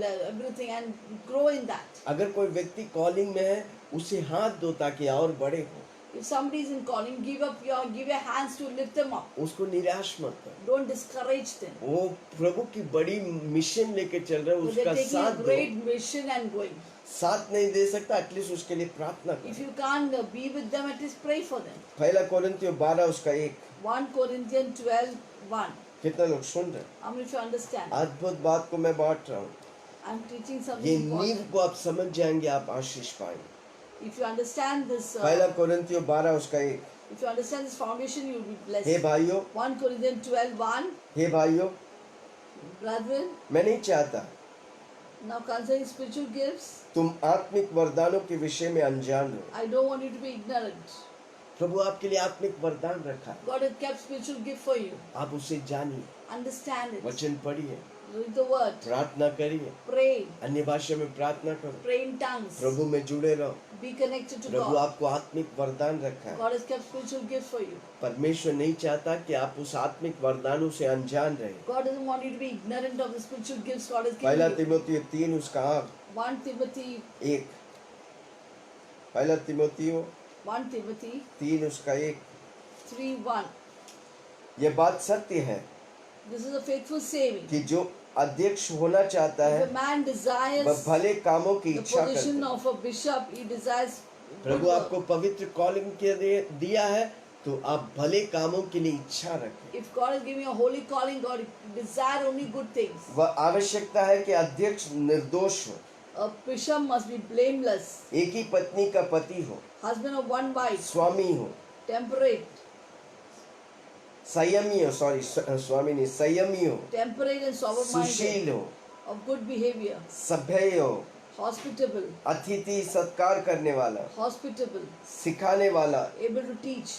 Speaker 2: everything, and grow in that.
Speaker 1: अगर कोई व्यक्ति कॉलिंग में है, उसे हाथ दो ताकि और बड़े हो।
Speaker 2: If somebody is in calling, give your hands to lift them up.
Speaker 1: उसको निराश मत कर।
Speaker 2: Don't discourage them.
Speaker 1: वो प्रभु की बड़ी मिशन लेके चल रहा है,
Speaker 2: But they're
Speaker 1: उसका
Speaker 2: taking
Speaker 1: साथ
Speaker 2: a
Speaker 1: दो।
Speaker 2: great mission and going.
Speaker 1: साथ नहीं दे सकता, एटलीस्ट उसके लिए प्रार्थना
Speaker 2: If
Speaker 1: कर।
Speaker 2: you can't be with them, at least pray for them.
Speaker 1: पहला कोरिन्थियों 12 उसका 1।
Speaker 2: 1 Corinthians 12, 1.
Speaker 1: कितना लोग सुन रहे हैं?
Speaker 2: How many of you understand?
Speaker 1: अद्भुत बात को मैं बांट रहा हूँ।
Speaker 2: I'm teaching
Speaker 1: ये
Speaker 2: something
Speaker 1: नींव
Speaker 2: important.
Speaker 1: को आप समझ जाएंगे, आप आशीष पाएंगे।
Speaker 2: If you understand this,
Speaker 1: पहला कोरिन्थियों 12 उसका 1।
Speaker 2: if you understand this foundation, you will be blessed.
Speaker 1: हे भाइयों,
Speaker 2: 1 Corinthians 12, 1.
Speaker 1: हे भाइयों,
Speaker 2: Brethren,
Speaker 1: मैं नहीं चाहता
Speaker 2: now concerning spiritual gifts,
Speaker 1: तुम आत्मिक वरदानों के विषय में अनजान हो।
Speaker 2: I don't want you to be ignorant.
Speaker 1: प्रभु आपके लिए आत्मिक वरदान रखा है,
Speaker 2: God has kept spiritual gift for you.
Speaker 1: आप उसे जानिए,
Speaker 2: Understand it.
Speaker 1: वचन पढ़िए,
Speaker 2: Read the word.
Speaker 1: प्रार्थना करिए,
Speaker 2: Pray.
Speaker 1: अन्य भाषा में प्रार्थना करो,
Speaker 2: Pray in tongues.
Speaker 1: प्रभु में जुड़े रहो।
Speaker 2: Be connected to
Speaker 1: Prabhu
Speaker 2: God.
Speaker 1: आपको आत्मिक वरदान रखा है।
Speaker 2: God has kept spiritual gifts for you.
Speaker 1: परमेश्वर नहीं चाहता कि आप उस आत्मिक वरदानों से अनजान रहे।
Speaker 2: God doesn't want you to be ignorant of the spiritual gifts God has
Speaker 1: पहला
Speaker 2: given you.
Speaker 1: तिमोथी 3 उसका
Speaker 2: 1 Timothy
Speaker 1: 1। पहला तिमोथी
Speaker 2: 1 Timothy
Speaker 1: 3 उसका 1।
Speaker 2: 3:1.
Speaker 1: यह बात सत्य है
Speaker 2: This is a faithful saying.
Speaker 1: कि जो अध्यक्ष होना चाहता है
Speaker 2: If a man
Speaker 1: वह
Speaker 2: desires
Speaker 1: भले कामों की
Speaker 2: the
Speaker 1: इच्छा
Speaker 2: position
Speaker 1: करता है।
Speaker 2: of a bishop, he desires good
Speaker 1: Prabhu
Speaker 2: work.
Speaker 1: आपको पवित्र कॉलिंग के लिए दिया है, तो आप भले कामों के लिए इच्छा रखें।
Speaker 2: If God is giving you a holy calling, God desire only good things.
Speaker 1: वह आवश्यकता है कि अध्यक्ष निर्दोष हो।
Speaker 2: A bishop must be blameless,
Speaker 1: एक ही पत्नी का पति हो,
Speaker 2: husband of one wife,
Speaker 1: स्वामी हो,
Speaker 2: temperate,
Speaker 1: संयमी हो, सॉरी स्वामी नहीं, संयमी हो,
Speaker 2: temperate and sober-minded,
Speaker 1: सुशील हो,
Speaker 2: of good behavior,
Speaker 1: सभ्य हो,
Speaker 2: hospitable,
Speaker 1: अतिथि सत्कार करने वाला,
Speaker 2: hospitable,
Speaker 1: सिखाने वाला।
Speaker 2: able to teach.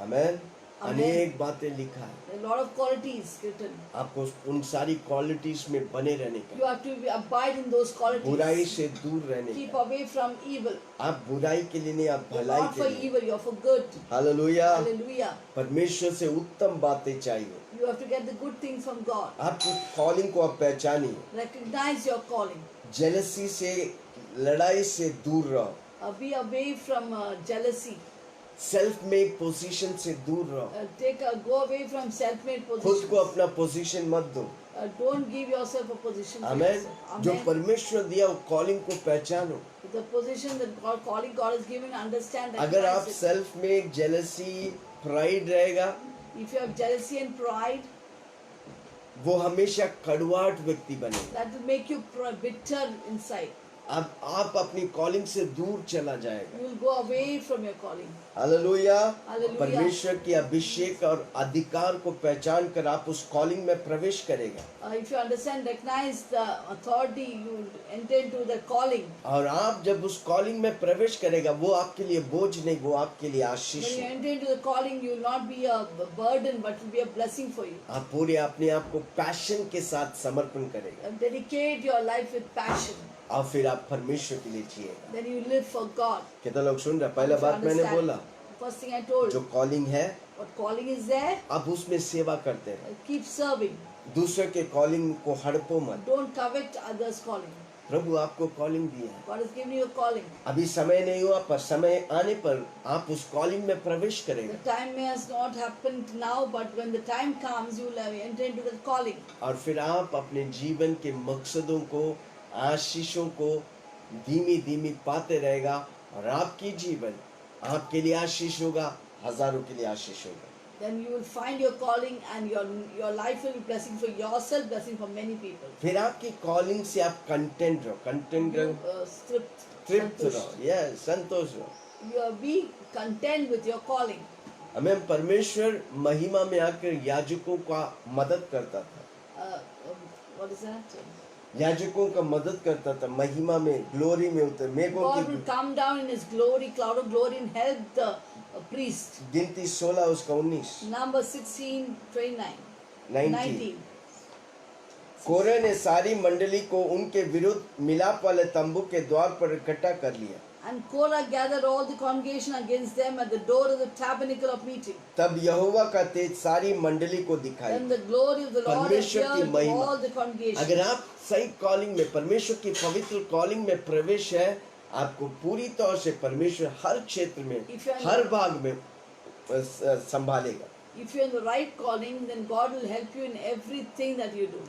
Speaker 1: Amen.
Speaker 2: Amen.
Speaker 1: अनेक बातें लिखा है,
Speaker 2: There are a lot of qualities written.
Speaker 1: आपको उन सारी क्वालिटीज में बने रहने
Speaker 2: You
Speaker 1: का,
Speaker 2: have to abide in those
Speaker 1: बुराई
Speaker 2: qualities.
Speaker 1: से दूर रहने
Speaker 2: Keep
Speaker 1: का।
Speaker 2: away from evil.
Speaker 1: आप बुराई के लिए नहीं, आप
Speaker 2: You're
Speaker 1: भलाई
Speaker 2: not
Speaker 1: के
Speaker 2: for
Speaker 1: लिए।
Speaker 2: evil, you're for good.
Speaker 1: Hallelujah.
Speaker 2: Hallelujah.
Speaker 1: परमेश्वर से उत्तम बातें चाहिए।
Speaker 2: You have to get the good things from God.
Speaker 1: आपकी कॉलिंग को आप पहचानिए।
Speaker 2: Recognize your calling.
Speaker 1: जेलसी से, लड़ाई से दूर रहो।
Speaker 2: Be away from jealousy.
Speaker 1: Self made position से दूर रहो।
Speaker 2: Go away from self-made
Speaker 1: खुद
Speaker 2: positions.
Speaker 1: को अपना पोजीशन मत दो।
Speaker 2: Don't give yourself a position. for
Speaker 1: amen.
Speaker 2: yourself.
Speaker 1: जो
Speaker 2: Amen.
Speaker 1: परमेश्वर दिया वो कॉलिंग को पहचानो।
Speaker 2: The position that God, calling God has given, understand that.
Speaker 1: अगर आप सेल्फ में जेलसी, प्राइड रहेगा,
Speaker 2: If you have jealousy and pride,
Speaker 1: वो हमेशा कड़वाहट व्यक्ति बनेगा।
Speaker 2: that will make you bitter inside.
Speaker 1: आप अपनी कॉलिंग से दूर चला जाएगा।
Speaker 2: You will go away from your calling.
Speaker 1: Hallelujah.
Speaker 2: Hallelujah.
Speaker 1: परमेश्वर की अभिषेक और अधिकार को पहचान कर आप उस कॉलिंग में प्रवेश करेगा,
Speaker 2: If you understand, recognize the authority, you will enter into the calling.
Speaker 1: और आप जब उस कॉलिंग में प्रवेश करेगा वो आपके लिए बोझ नहीं, वो आपके लिए आशीष
Speaker 2: When you
Speaker 1: है।
Speaker 2: enter into the calling, you will not be a burden, but will be a blessing for you.
Speaker 1: आप पूरे अपने आप को पैशन के साथ समर्पण करेगा,
Speaker 2: Dedicate your life with passion.
Speaker 1: और फिर आप परमेश्वर के लिए जिएगा।
Speaker 2: Then you live for God.
Speaker 1: कितना लोग सुन रहे हैं? पहला
Speaker 2: If you
Speaker 1: बात मैंने
Speaker 2: understand,
Speaker 1: बोला,
Speaker 2: First thing I told,
Speaker 1: जो कॉलिंग है
Speaker 2: what calling is there,
Speaker 1: आप उसमें सेवा करते हैं।
Speaker 2: keep serving.
Speaker 1: दूसरे के कॉलिंग को हड़पो मत।
Speaker 2: Don't covet others' calling.
Speaker 1: प्रभु आपको कॉलिंग दिया है,
Speaker 2: God has given you a calling.
Speaker 1: अभी समय नहीं हुआ, पर समय आने पर आप उस कॉलिंग में प्रवेश
Speaker 2: The
Speaker 1: करेंगे,
Speaker 2: time may has not happened now, but when the time comes, you will enter into the calling.
Speaker 1: और फिर आप अपने जीवन के मकसदों को, आशीषों को धीमी धीमी पाते रहेगा, और आपकी जीवन आपके लिए आशीष होगा, हजारों के लिए आशीष होगा।
Speaker 2: Then you will find your calling, and your life will be blessing for yourself, blessing for many people.
Speaker 1: फिर आपकी कॉलिंग से आप कंटेंट रहो, कंटेंट
Speaker 2: You,
Speaker 1: रहो,
Speaker 2: संतुष्ट।
Speaker 1: तृप्त रहो, यस, संतोष रहो।
Speaker 2: You be content with your calling.
Speaker 1: हमें परमेश्वर महिमा में आकर याजकों का मदद करता था,
Speaker 2: What is that?
Speaker 1: याजकों का मदद करता था, महिमा में, ग्लोरी में उतर, मेघों
Speaker 2: God will
Speaker 1: की
Speaker 2: come down in His glory, cloud of glory, and help the priest.
Speaker 1: गिनती 16 उसका 19
Speaker 2: Number 16, 29,
Speaker 1: 19। कोरे ने सारी मंडली को उनके विरुद्ध मिलाप वाले तंबू के द्वार पर इकट्ठा कर लिया।
Speaker 2: And Korah gathered all the congregation against them at the door of the tabernacle of meeting.
Speaker 1: तब यहोवा का तेज सारी मंडली को दिखाई।
Speaker 2: Then the glory of the Lord
Speaker 1: परमेश्वर की
Speaker 2: appeared to
Speaker 1: महिमा।
Speaker 2: all the congregation.
Speaker 1: अगर आप सही कॉलिंग में, परमेश्वर की पवित्र कॉलिंग में प्रवेश है, आपको पूरी तौर से परमेश्वर हर क्षेत्र में,
Speaker 2: If you are-
Speaker 1: हर भाग में संभालेगा।
Speaker 2: If you're in the right calling, then God will help you in everything that you do.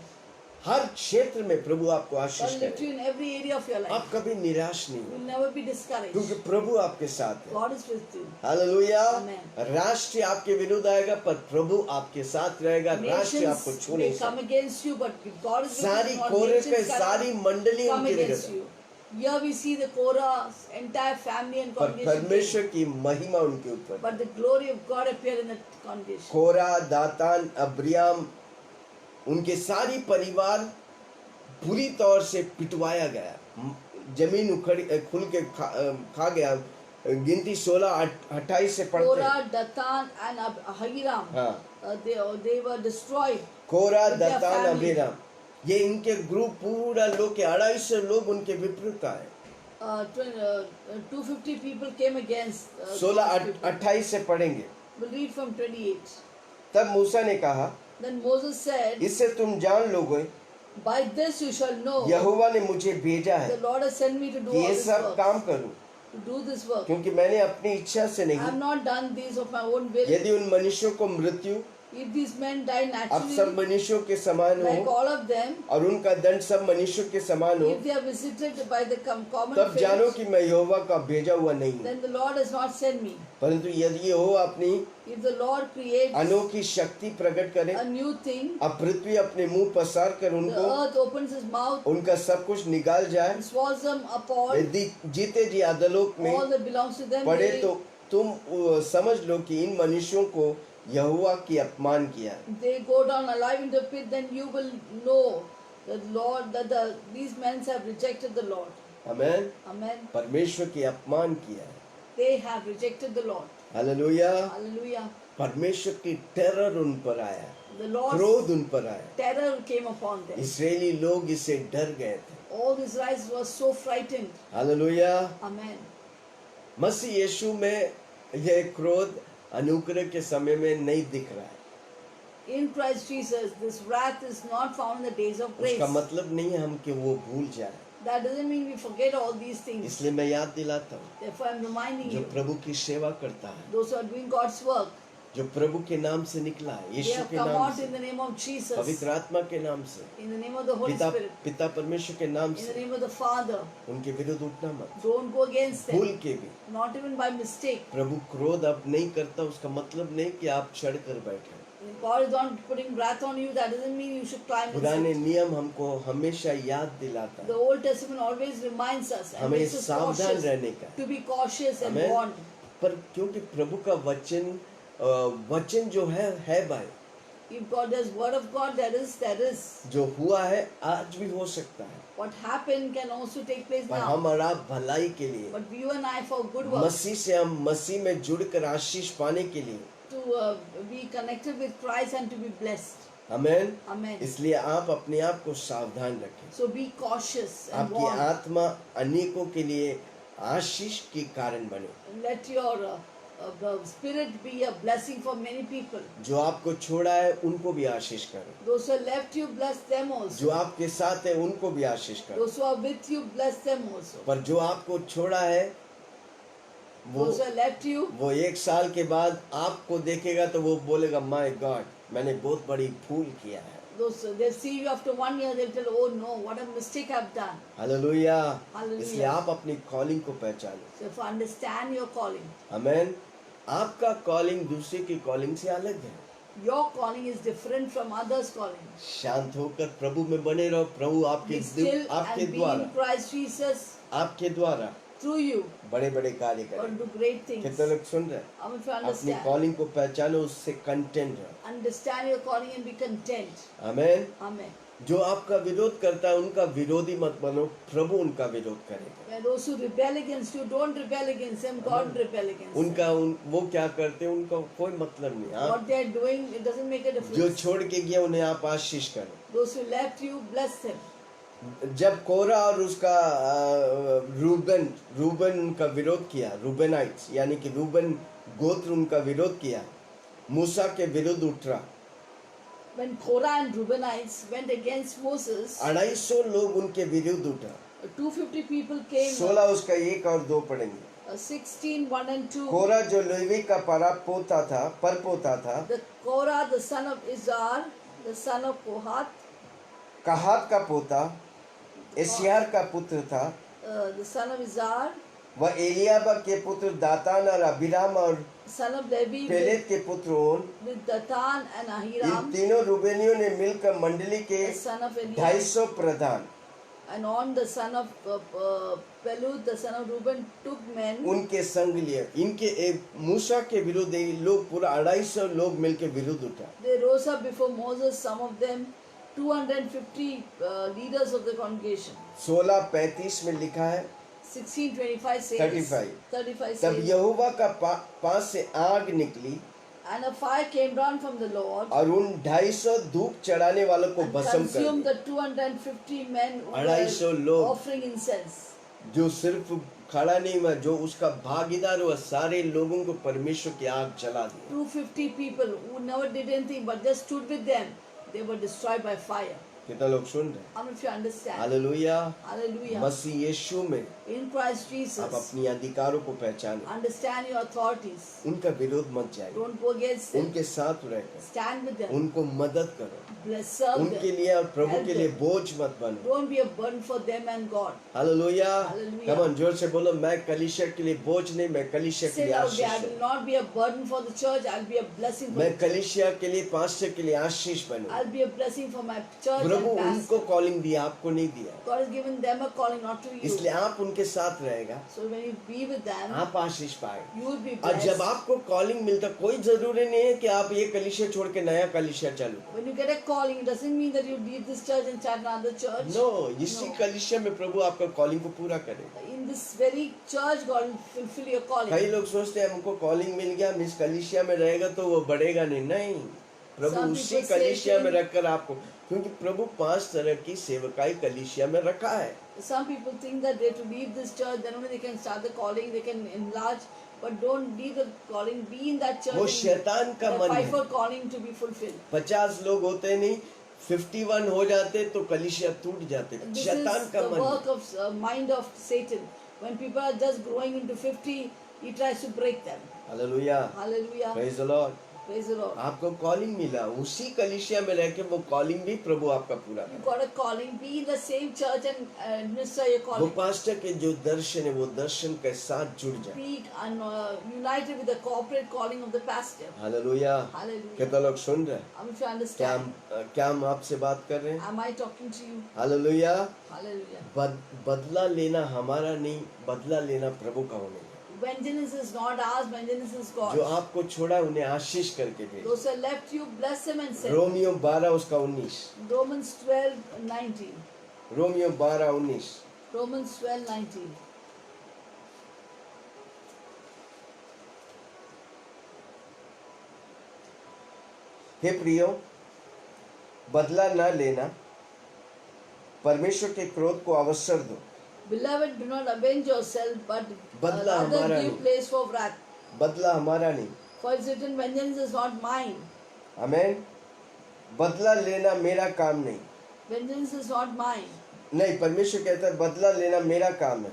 Speaker 1: हर क्षेत्र में प्रभु आपको
Speaker 2: God
Speaker 1: Ashish
Speaker 2: will lift you
Speaker 1: करेगा।
Speaker 2: in every area of your life.
Speaker 1: आप कभी निराश नहीं
Speaker 2: You
Speaker 1: हो,
Speaker 2: will never be discouraged.
Speaker 1: क्योंकि प्रभु आपके साथ है।
Speaker 2: God is with you.
Speaker 1: Hallelujah.
Speaker 2: Amen.
Speaker 1: राष्ट्र आपके विरुद्ध आएगा, पर प्रभु आपके साथ रहेगा। राष्ट्र आपको
Speaker 2: Nations
Speaker 1: छू
Speaker 2: may
Speaker 1: नहीं
Speaker 2: come
Speaker 1: सकता।
Speaker 2: against you, but if God is with
Speaker 1: सारी
Speaker 2: you, not
Speaker 1: कोरे
Speaker 2: nations
Speaker 1: के
Speaker 2: cannot
Speaker 1: सारी मंडली
Speaker 2: come
Speaker 1: उनके
Speaker 2: against
Speaker 1: विरुद्ध,
Speaker 2: you. Here we see the Korah's entire family and
Speaker 1: पर
Speaker 2: congregation.
Speaker 1: परमेश्वर की महिमा उनके ऊपर।
Speaker 2: But the glory of God appeared in the congregation.
Speaker 1: कोरा, दातान, अब्रियाम, उनके सारी परिवार बुरी तौर से पिटवाया गया, जमीन खुल के खा गया। गिनती 16-28 से पढ़ते हैं।
Speaker 2: Korah, Dathan, and Ahiram.
Speaker 1: हाँ,
Speaker 2: They were destroyed.
Speaker 1: Quora,
Speaker 2: with their
Speaker 1: Dathan,
Speaker 2: family.
Speaker 1: अब्रियाम, ये इनके ग्रुप पूरा लोग के 250 लोग उनके विपरीत आए।
Speaker 2: 250 people came against.
Speaker 1: 16-28 से पढ़ेंगे।
Speaker 2: We'll read from 28.
Speaker 1: तब मूसा ने कहा,
Speaker 2: Then Moses said,
Speaker 1: इससे तुम जान लोगे
Speaker 2: "By this you shall know
Speaker 1: यहोवा ने मुझे भेजा है
Speaker 2: the Lord has sent me to do
Speaker 1: कि
Speaker 2: all
Speaker 1: ये
Speaker 2: this
Speaker 1: सब
Speaker 2: work."
Speaker 1: काम करूं,
Speaker 2: To do this work.
Speaker 1: क्योंकि मैंने अपनी इच्छा से
Speaker 2: I have
Speaker 1: नहीं,
Speaker 2: not done these of my own will.
Speaker 1: यदि उन मनुष्यों को मृत्यु
Speaker 2: If these men die
Speaker 1: अब सब
Speaker 2: naturally,
Speaker 1: मनुष्यों के समान
Speaker 2: like
Speaker 1: हो
Speaker 2: all of them,
Speaker 1: और उनका दंड सब मनुष्यों के समान हो,
Speaker 2: if they are visited by the common
Speaker 1: तब जानो
Speaker 2: fate,
Speaker 1: कि मैं यहोवा का भेजा हुआ नहीं हूँ।
Speaker 2: then the Lord has not sent me.
Speaker 1: परंतु यदि यहोवा अपनी
Speaker 2: If the Lord creates
Speaker 1: अनोखी शक्ति प्रकट करे,
Speaker 2: a new thing,
Speaker 1: अब पृथ्वी अपने मुंह पसार कर
Speaker 2: the
Speaker 1: उनको
Speaker 2: earth opens his mouth
Speaker 1: उनका सब कुछ निकाल जाए,
Speaker 2: and swallows them upon
Speaker 1: यदि जीते जी अधोलोक में
Speaker 2: all that belongs to them,
Speaker 1: पड़े,
Speaker 2: they,
Speaker 1: तो तुम समझ लो कि इन मनुष्यों को यहोवा की अपमान किया है।
Speaker 2: they go down alive into the pit, then you will know that Lord, that these men have rejected the Lord.
Speaker 1: Amen.
Speaker 2: Amen.
Speaker 1: परमेश्वर की अपमान किया है।
Speaker 2: They have rejected the Lord.
Speaker 1: Hallelujah.
Speaker 2: Hallelujah.
Speaker 1: परमेश्वर की टेरर उन पर आया,
Speaker 2: The Lord's
Speaker 1: क्रोध उन पर आया।
Speaker 2: terror came upon them.
Speaker 1: इस्राएली लोग इससे डर गए थे।
Speaker 2: All the Israelites were so frightened.
Speaker 1: Hallelujah.
Speaker 2: Amen.
Speaker 1: मसीह यीशु में यह क्रोध अनुग्रह के समय में नहीं दिख रहा है।
Speaker 2: In Christ Jesus, this wrath is not found in the days of grace.
Speaker 1: उसका मतलब नहीं है हम कि वो भूल जाए,
Speaker 2: That doesn't mean we forget all these things.
Speaker 1: इसलिए मैं याद दिलाता हूँ,
Speaker 2: Therefore, I'm reminding
Speaker 1: जो
Speaker 2: you,
Speaker 1: प्रभु की सेवा करता है,
Speaker 2: those who are doing God's work,
Speaker 1: जो प्रभु के नाम से निकला है,
Speaker 2: they
Speaker 1: यीशु
Speaker 2: have
Speaker 1: के
Speaker 2: come
Speaker 1: नाम
Speaker 2: out
Speaker 1: से,
Speaker 2: in the name of Jesus,
Speaker 1: पवित्र आत्मा के नाम से,
Speaker 2: in the name of the Holy
Speaker 1: पिता
Speaker 2: Spirit,
Speaker 1: पिता परमेश्वर के नाम
Speaker 2: in the
Speaker 1: से,
Speaker 2: name of the Father.
Speaker 1: उनके विरुद्ध उठना मत।
Speaker 2: Don't go against
Speaker 1: भूल
Speaker 2: them,
Speaker 1: के भी
Speaker 2: not even by mistake.
Speaker 1: प्रभु क्रोध अब नहीं करता, उसका मतलब नहीं कि आप चढ़ कर बैठे।
Speaker 2: God is not putting wrath on you. That doesn't mean you should climb and
Speaker 1: पुराने
Speaker 2: sit.
Speaker 1: नियम हमको हमेशा याद दिलाता
Speaker 2: The
Speaker 1: है
Speaker 2: Old Testament always reminds us and
Speaker 1: हमें
Speaker 2: makes us
Speaker 1: सावधान
Speaker 2: cautious,
Speaker 1: रहने का।
Speaker 2: to be cautious and
Speaker 1: Amen.
Speaker 2: warned.
Speaker 1: पर क्योंकि प्रभु का वचन जो है भाई,
Speaker 2: If God does word of God, that is.
Speaker 1: जो हुआ है आज भी हो सकता है,
Speaker 2: What happened can also take place
Speaker 1: पर
Speaker 2: now.
Speaker 1: हम और आप भलाई के लिए,
Speaker 2: But you and I, for good work,
Speaker 1: मसीह से हम मसीह में जुड़कर आशीष पाने के लिए,
Speaker 2: to be connected with Christ and to be blessed.
Speaker 1: Amen.
Speaker 2: Amen.
Speaker 1: इसलिए आप अपने आप को सावधान रखें।
Speaker 2: So be cautious and
Speaker 1: आपकी
Speaker 2: warned.
Speaker 1: आत्मा अनेकों के लिए आशीष के कारण बने।
Speaker 2: Let your spirit be a blessing for many people.
Speaker 1: जो आपको छोड़ा है उनको भी आशीष करो,
Speaker 2: Those who have left you, bless them also.
Speaker 1: जो आपके साथ है उनको भी आशीष करो।
Speaker 2: Those who are with you, bless them also.
Speaker 1: पर जो आपको छोड़ा है
Speaker 2: Those who have left you,
Speaker 1: वो 1 साल के बाद आपको देखेगा तो वो बोलेगा माय गॉड, मैंने बहुत बड़ी भूल किया है।
Speaker 2: those they'll see you after 1 year, they'll tell, oh no, what a mistake I've done.
Speaker 1: Hallelujah.
Speaker 2: Hallelujah.
Speaker 1: इसलिए आप अपनी कॉलिंग को पहचानो।
Speaker 2: So if you understand your calling,
Speaker 1: आमेन। आपका कॉलिंग दूसरे की कॉलिंग से अलग है।
Speaker 2: your calling is different from others' calling.
Speaker 1: शांत होकर प्रभु में बने रहो। प्रभु
Speaker 2: Be still
Speaker 1: आपके
Speaker 2: and be
Speaker 1: द्वारा,
Speaker 2: in Christ Jesus
Speaker 1: आपके द्वारा
Speaker 2: through you
Speaker 1: बड़े बड़े कार्य
Speaker 2: or
Speaker 1: करें।
Speaker 2: do great things.
Speaker 1: कितने लोग सुन रहे हैं?
Speaker 2: How much you
Speaker 1: अपनी
Speaker 2: understand?
Speaker 1: कॉलिंग को पहचानो, उससे कंटेंट रहो।
Speaker 2: Understand your calling and be content.
Speaker 1: Amen.
Speaker 2: Amen.
Speaker 1: जो आपका विरोध करता है उनका विरोधी मत बनो, प्रभु उनका विरोध करेगा।
Speaker 2: When those who rebel against you, don't rebel against them, God rebel against them.
Speaker 1: वो क्या करते हैं उनका कोई मतलब नहीं। आप
Speaker 2: What they are doing, it doesn't make a
Speaker 1: जो
Speaker 2: difference.
Speaker 1: छोड़ के गया उन्हें आप आशीष करो।
Speaker 2: Those who left you, bless them.
Speaker 1: जब कोरा और उसका रूबन उनका विरोध किया, रूबेनाइट्स यानी कि रूबन गोत्र उनका विरोध किया, मूसा के विरुद्ध उठ रहा।
Speaker 2: When Korah and Reubenites went against Moses,
Speaker 1: 250 लोग उनके विरुद्ध उठा।
Speaker 2: 250 people came.
Speaker 1: 16 उसका 1 और 2 पढ़ेंगे।
Speaker 2: 16, 1 and 2.
Speaker 1: कोरा जो लेवी का परपोता था,
Speaker 2: The Korah, the son of Izhar, the son of Kohath,
Speaker 1: कहात का पोता, एशियार का पुत्र था,
Speaker 2: the son of Izhar,
Speaker 1: वह एलियाबा के पुत्र दातान और अबीराम और
Speaker 2: son of Levi,
Speaker 1: पेलेत के पुत्र own,
Speaker 2: with Dathan and
Speaker 1: in
Speaker 2: Ahiram,
Speaker 1: तीनों रूबेनियों ने मिलकर मंडली के
Speaker 2: the son of Eliab,
Speaker 1: 250 Pradhan,
Speaker 2: and On, the son of Pelud, the son of Reuben, took men.
Speaker 1: उनके संग लिए। इनके मूसा के विरुद्ध ये लोग पूरा 250 लोग मिलकर विरुद्ध उठा।
Speaker 2: They rose up before Moses, some of them 250 leaders of the congregation.
Speaker 1: 16:35 में लिखा है,
Speaker 2: 16:25 says. 35
Speaker 1: तब
Speaker 2: says.
Speaker 1: यहोवा का पास से आग निकली
Speaker 2: And a fire came down from the Lord
Speaker 1: और उन 250 धूप चढ़ाने वालों को
Speaker 2: and
Speaker 1: भस्म कर
Speaker 2: consumed
Speaker 1: दिया।
Speaker 2: the 250 men who
Speaker 1: 250
Speaker 2: were
Speaker 1: लोग।
Speaker 2: offering incense.
Speaker 1: जो सिर्फ खड़ा नहीं हुआ, जो उसका भागीदार हुआ, सारे लोगों को परमेश्वर की आग जला दी।
Speaker 2: 250 people who never did anything but just stood with them, they were destroyed by fire.
Speaker 1: कितना लोग सुन रहे हैं?
Speaker 2: How many of you understand?
Speaker 1: Hallelujah.
Speaker 2: Hallelujah.
Speaker 1: मसीह यीशु में
Speaker 2: In Christ
Speaker 1: आप
Speaker 2: Jesus,
Speaker 1: अपनी अधिकारों को पहचाने,
Speaker 2: understand your authorities.
Speaker 1: उनका विरोध मत जाइए,
Speaker 2: Don't go against them.
Speaker 1: उनके साथ रहकर
Speaker 2: Stand with them.
Speaker 1: उनको मदद करो,
Speaker 2: Serve
Speaker 1: उनके
Speaker 2: them.
Speaker 1: लिए और प्रभु
Speaker 2: Help
Speaker 1: के लिए
Speaker 2: them.
Speaker 1: बोझ मत बनो।
Speaker 2: Don't be a burden for them and God.
Speaker 1: Hallelujah.
Speaker 2: Hallelujah.
Speaker 1: Come on, जोर से बोलो, मैं कलीसिया के लिए बोझ नहीं, मैं कलीसिया के
Speaker 2: Say
Speaker 1: लिए
Speaker 2: loudly, I
Speaker 1: आशीष
Speaker 2: will
Speaker 1: हूँ।
Speaker 2: not be a burden for the church, I'll be a blessing for
Speaker 1: मैं
Speaker 2: the church.
Speaker 1: कलीसिया के लिए, पास्टर के लिए आशीष बनूं।
Speaker 2: I'll be a blessing for my church
Speaker 1: Prabhu
Speaker 2: and
Speaker 1: उनको
Speaker 2: pastor.
Speaker 1: कॉलिंग दिया, आपको नहीं दिया,
Speaker 2: God has given them a calling, not to you.
Speaker 1: इसलिए आप उनके साथ रहेगा,
Speaker 2: So when you be with them,
Speaker 1: आप आशीष पाएंगे।
Speaker 2: you will be
Speaker 1: और जब
Speaker 2: blessed.
Speaker 1: आपको कॉलिंग मिलता, कोई जरूरी नहीं है कि आप ये कलीसिया छोड़ के नया कलीसिया चालू करो।
Speaker 2: When you get a calling, it doesn't mean that you leave this church and start another church.
Speaker 1: No, इसी
Speaker 2: No.
Speaker 1: कलीसिया में प्रभु आपका कॉलिंग को पूरा करेगा।
Speaker 2: In this very church, God will fulfill your calling.
Speaker 1: कई लोग सोचते हैं हमको कॉलिंग मिल गया, हम इस कलीसिया में रहेगा तो वो बढ़ेगा नहीं। नहीं, प्रभु
Speaker 2: Some
Speaker 1: उसी
Speaker 2: people say
Speaker 1: कलीसिया में
Speaker 2: कि-
Speaker 1: रखकर आपको, क्योंकि प्रभु 5 तरह की सेवकाई कलीसिया में रखा है।
Speaker 2: Some people think that they have to leave this church, then only they can start the calling, they can enlarge, but don't leave the calling, be in that church.
Speaker 1: वो
Speaker 2: and
Speaker 1: शैतान का
Speaker 2: the
Speaker 1: मन
Speaker 2: fight
Speaker 1: है।
Speaker 2: for calling to be fulfilled.
Speaker 1: 50 लोग होते नहीं, 51 हो जाते तो कलीसिया टूट जाते।
Speaker 2: This
Speaker 1: शैतान
Speaker 2: is
Speaker 1: का
Speaker 2: the
Speaker 1: मन
Speaker 2: work
Speaker 1: है।
Speaker 2: of mind of Satan. When people are just growing into 50, he tries to break them.
Speaker 1: Hallelujah,
Speaker 2: Hallelujah.
Speaker 1: Praise the Lord.
Speaker 2: Praise the Lord.
Speaker 1: आपको कॉलिंग मिला, उसी कलीसिया में रह के वो कॉलिंग भी प्रभु आपका पूरा
Speaker 2: You
Speaker 1: करे।
Speaker 2: got a calling, be in the same church and administer your
Speaker 1: वो
Speaker 2: calling.
Speaker 1: पास्टर के जो दर्शन है, वो दर्शन के साथ जुड़ जाए।
Speaker 2: Be united with the corporate calling of the pastor.
Speaker 1: Hallelujah.
Speaker 2: Hallelujah.
Speaker 1: कितना लोग सुन रहे हैं?
Speaker 2: If you
Speaker 1: क्या
Speaker 2: understand,
Speaker 1: क्या हम आपसे बात कर रहे हैं?
Speaker 2: am I talking to you?
Speaker 1: Hallelujah.
Speaker 2: Hallelujah.
Speaker 1: बदला लेना हमारा नहीं, बदला लेना प्रभु का होने।
Speaker 2: Vengeance is not ours, vengeance is
Speaker 1: जो
Speaker 2: God's.
Speaker 1: आपको छोड़ा उन्हें आशीष करके भेजो।
Speaker 2: Those who left you, bless them and send.
Speaker 1: Romeo 12 उसका 19।
Speaker 2: Romans 12:19.
Speaker 1: रोमियो 12:19।
Speaker 2: Romans 12:19.
Speaker 1: हे प्रियो, बदला न लेना, परमेश्वर के क्रोध को अवसर दो।
Speaker 2: Beloved, do not avenge yourself, but
Speaker 1: बदला
Speaker 2: rather
Speaker 1: हमारा
Speaker 2: give
Speaker 1: नहीं।
Speaker 2: place for wrath.
Speaker 1: बदला हमारा नहीं।
Speaker 2: For it's written, vengeance is not mine.
Speaker 1: आमेन। बदला लेना मेरा काम नहीं।
Speaker 2: Vengeance is not mine.
Speaker 1: नहीं, परमेश्वर कहता है बदला लेना मेरा काम है,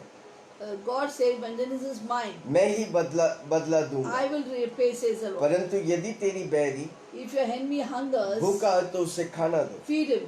Speaker 2: God said, vengeance is mine.
Speaker 1: मैं ही बदला दूंगा।
Speaker 2: I will repay, says the Lord.
Speaker 1: परंतु यदि तेरी बैरी
Speaker 2: If your enemy hungers,
Speaker 1: भूखा है तो उसे खाना दो,
Speaker 2: feed him.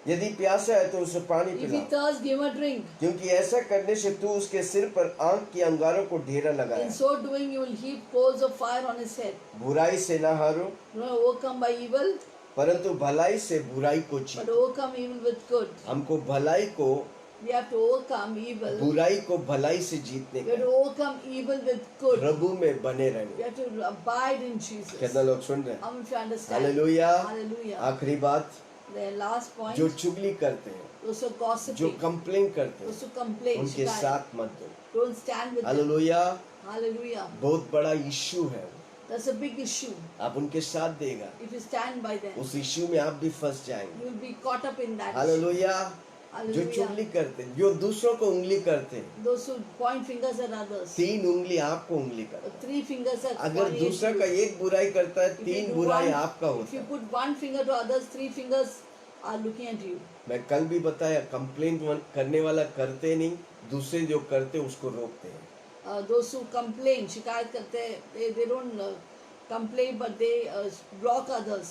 Speaker 1: यदि प्यासा है तो उसे पानी
Speaker 2: If he
Speaker 1: पिलाओ,
Speaker 2: thirsts, give him a drink.
Speaker 1: क्योंकि ऐसा करने से तू उसके सिर पर आग की अंगारों को ढेरा लगाया।
Speaker 2: In so doing, you will heap coals of fire on his head.
Speaker 1: बुराई से ना हारो,
Speaker 2: Do not overcome by evil,
Speaker 1: परंतु भलाई से बुराई को
Speaker 2: but
Speaker 1: जीतो।
Speaker 2: overcome evil with good.
Speaker 1: हमको भलाई को,
Speaker 2: We have to overcome evil.
Speaker 1: बुराई को भलाई से जीतने
Speaker 2: We have
Speaker 1: का
Speaker 2: to overcome evil with good.
Speaker 1: प्रभु में बने
Speaker 2: We
Speaker 1: रहने।
Speaker 2: have to abide in Jesus.
Speaker 1: कितना लोग सुन रहे हैं?
Speaker 2: How many of you understand?
Speaker 1: Hallelujah.
Speaker 2: Hallelujah.
Speaker 1: आखिरी बात,
Speaker 2: The last point,
Speaker 1: जो चुगली करते हैं,
Speaker 2: those who are
Speaker 1: जो
Speaker 2: gossiping,
Speaker 1: कंप्लेन करते
Speaker 2: those
Speaker 1: हैं,
Speaker 2: who complain,
Speaker 1: उनके
Speaker 2: shikayat,
Speaker 1: साथ मत दो।
Speaker 2: don't stand with them.
Speaker 1: Hallelujah.
Speaker 2: Hallelujah.
Speaker 1: बहुत बड़ा इश्यू है,
Speaker 2: That's a big issue.
Speaker 1: आप उनके साथ देगा,
Speaker 2: If you stand by them,
Speaker 1: उस इश्यू में आप भी फंस जाएंगे।
Speaker 2: you will be caught up in that issue.
Speaker 1: Hallelujah. जो चुगली
Speaker 2: Hallelujah.
Speaker 1: करते हैं, जो दूसरों को उंगली करते हैं,
Speaker 2: Those who point fingers at others,
Speaker 1: 3 उंगली आपको उंगली करते हैं।
Speaker 2: 3 fingers at
Speaker 1: अगर
Speaker 2: pointing at
Speaker 1: दूसरा
Speaker 2: you.
Speaker 1: का एक बुराई करता है,
Speaker 2: If you
Speaker 1: 3
Speaker 2: do
Speaker 1: बुराई
Speaker 2: one-
Speaker 1: आपका
Speaker 2: If
Speaker 1: होता
Speaker 2: you
Speaker 1: है।
Speaker 2: put 1 finger to others, 3 fingers are looking at you.
Speaker 1: मैं कल भी बताया, कंप्लेंट करने वाला करते नहीं, दूसरे जो करते उसको रोकते हैं।
Speaker 2: Those who complain, शिकायत करते हैं, they don't complain, but they block others.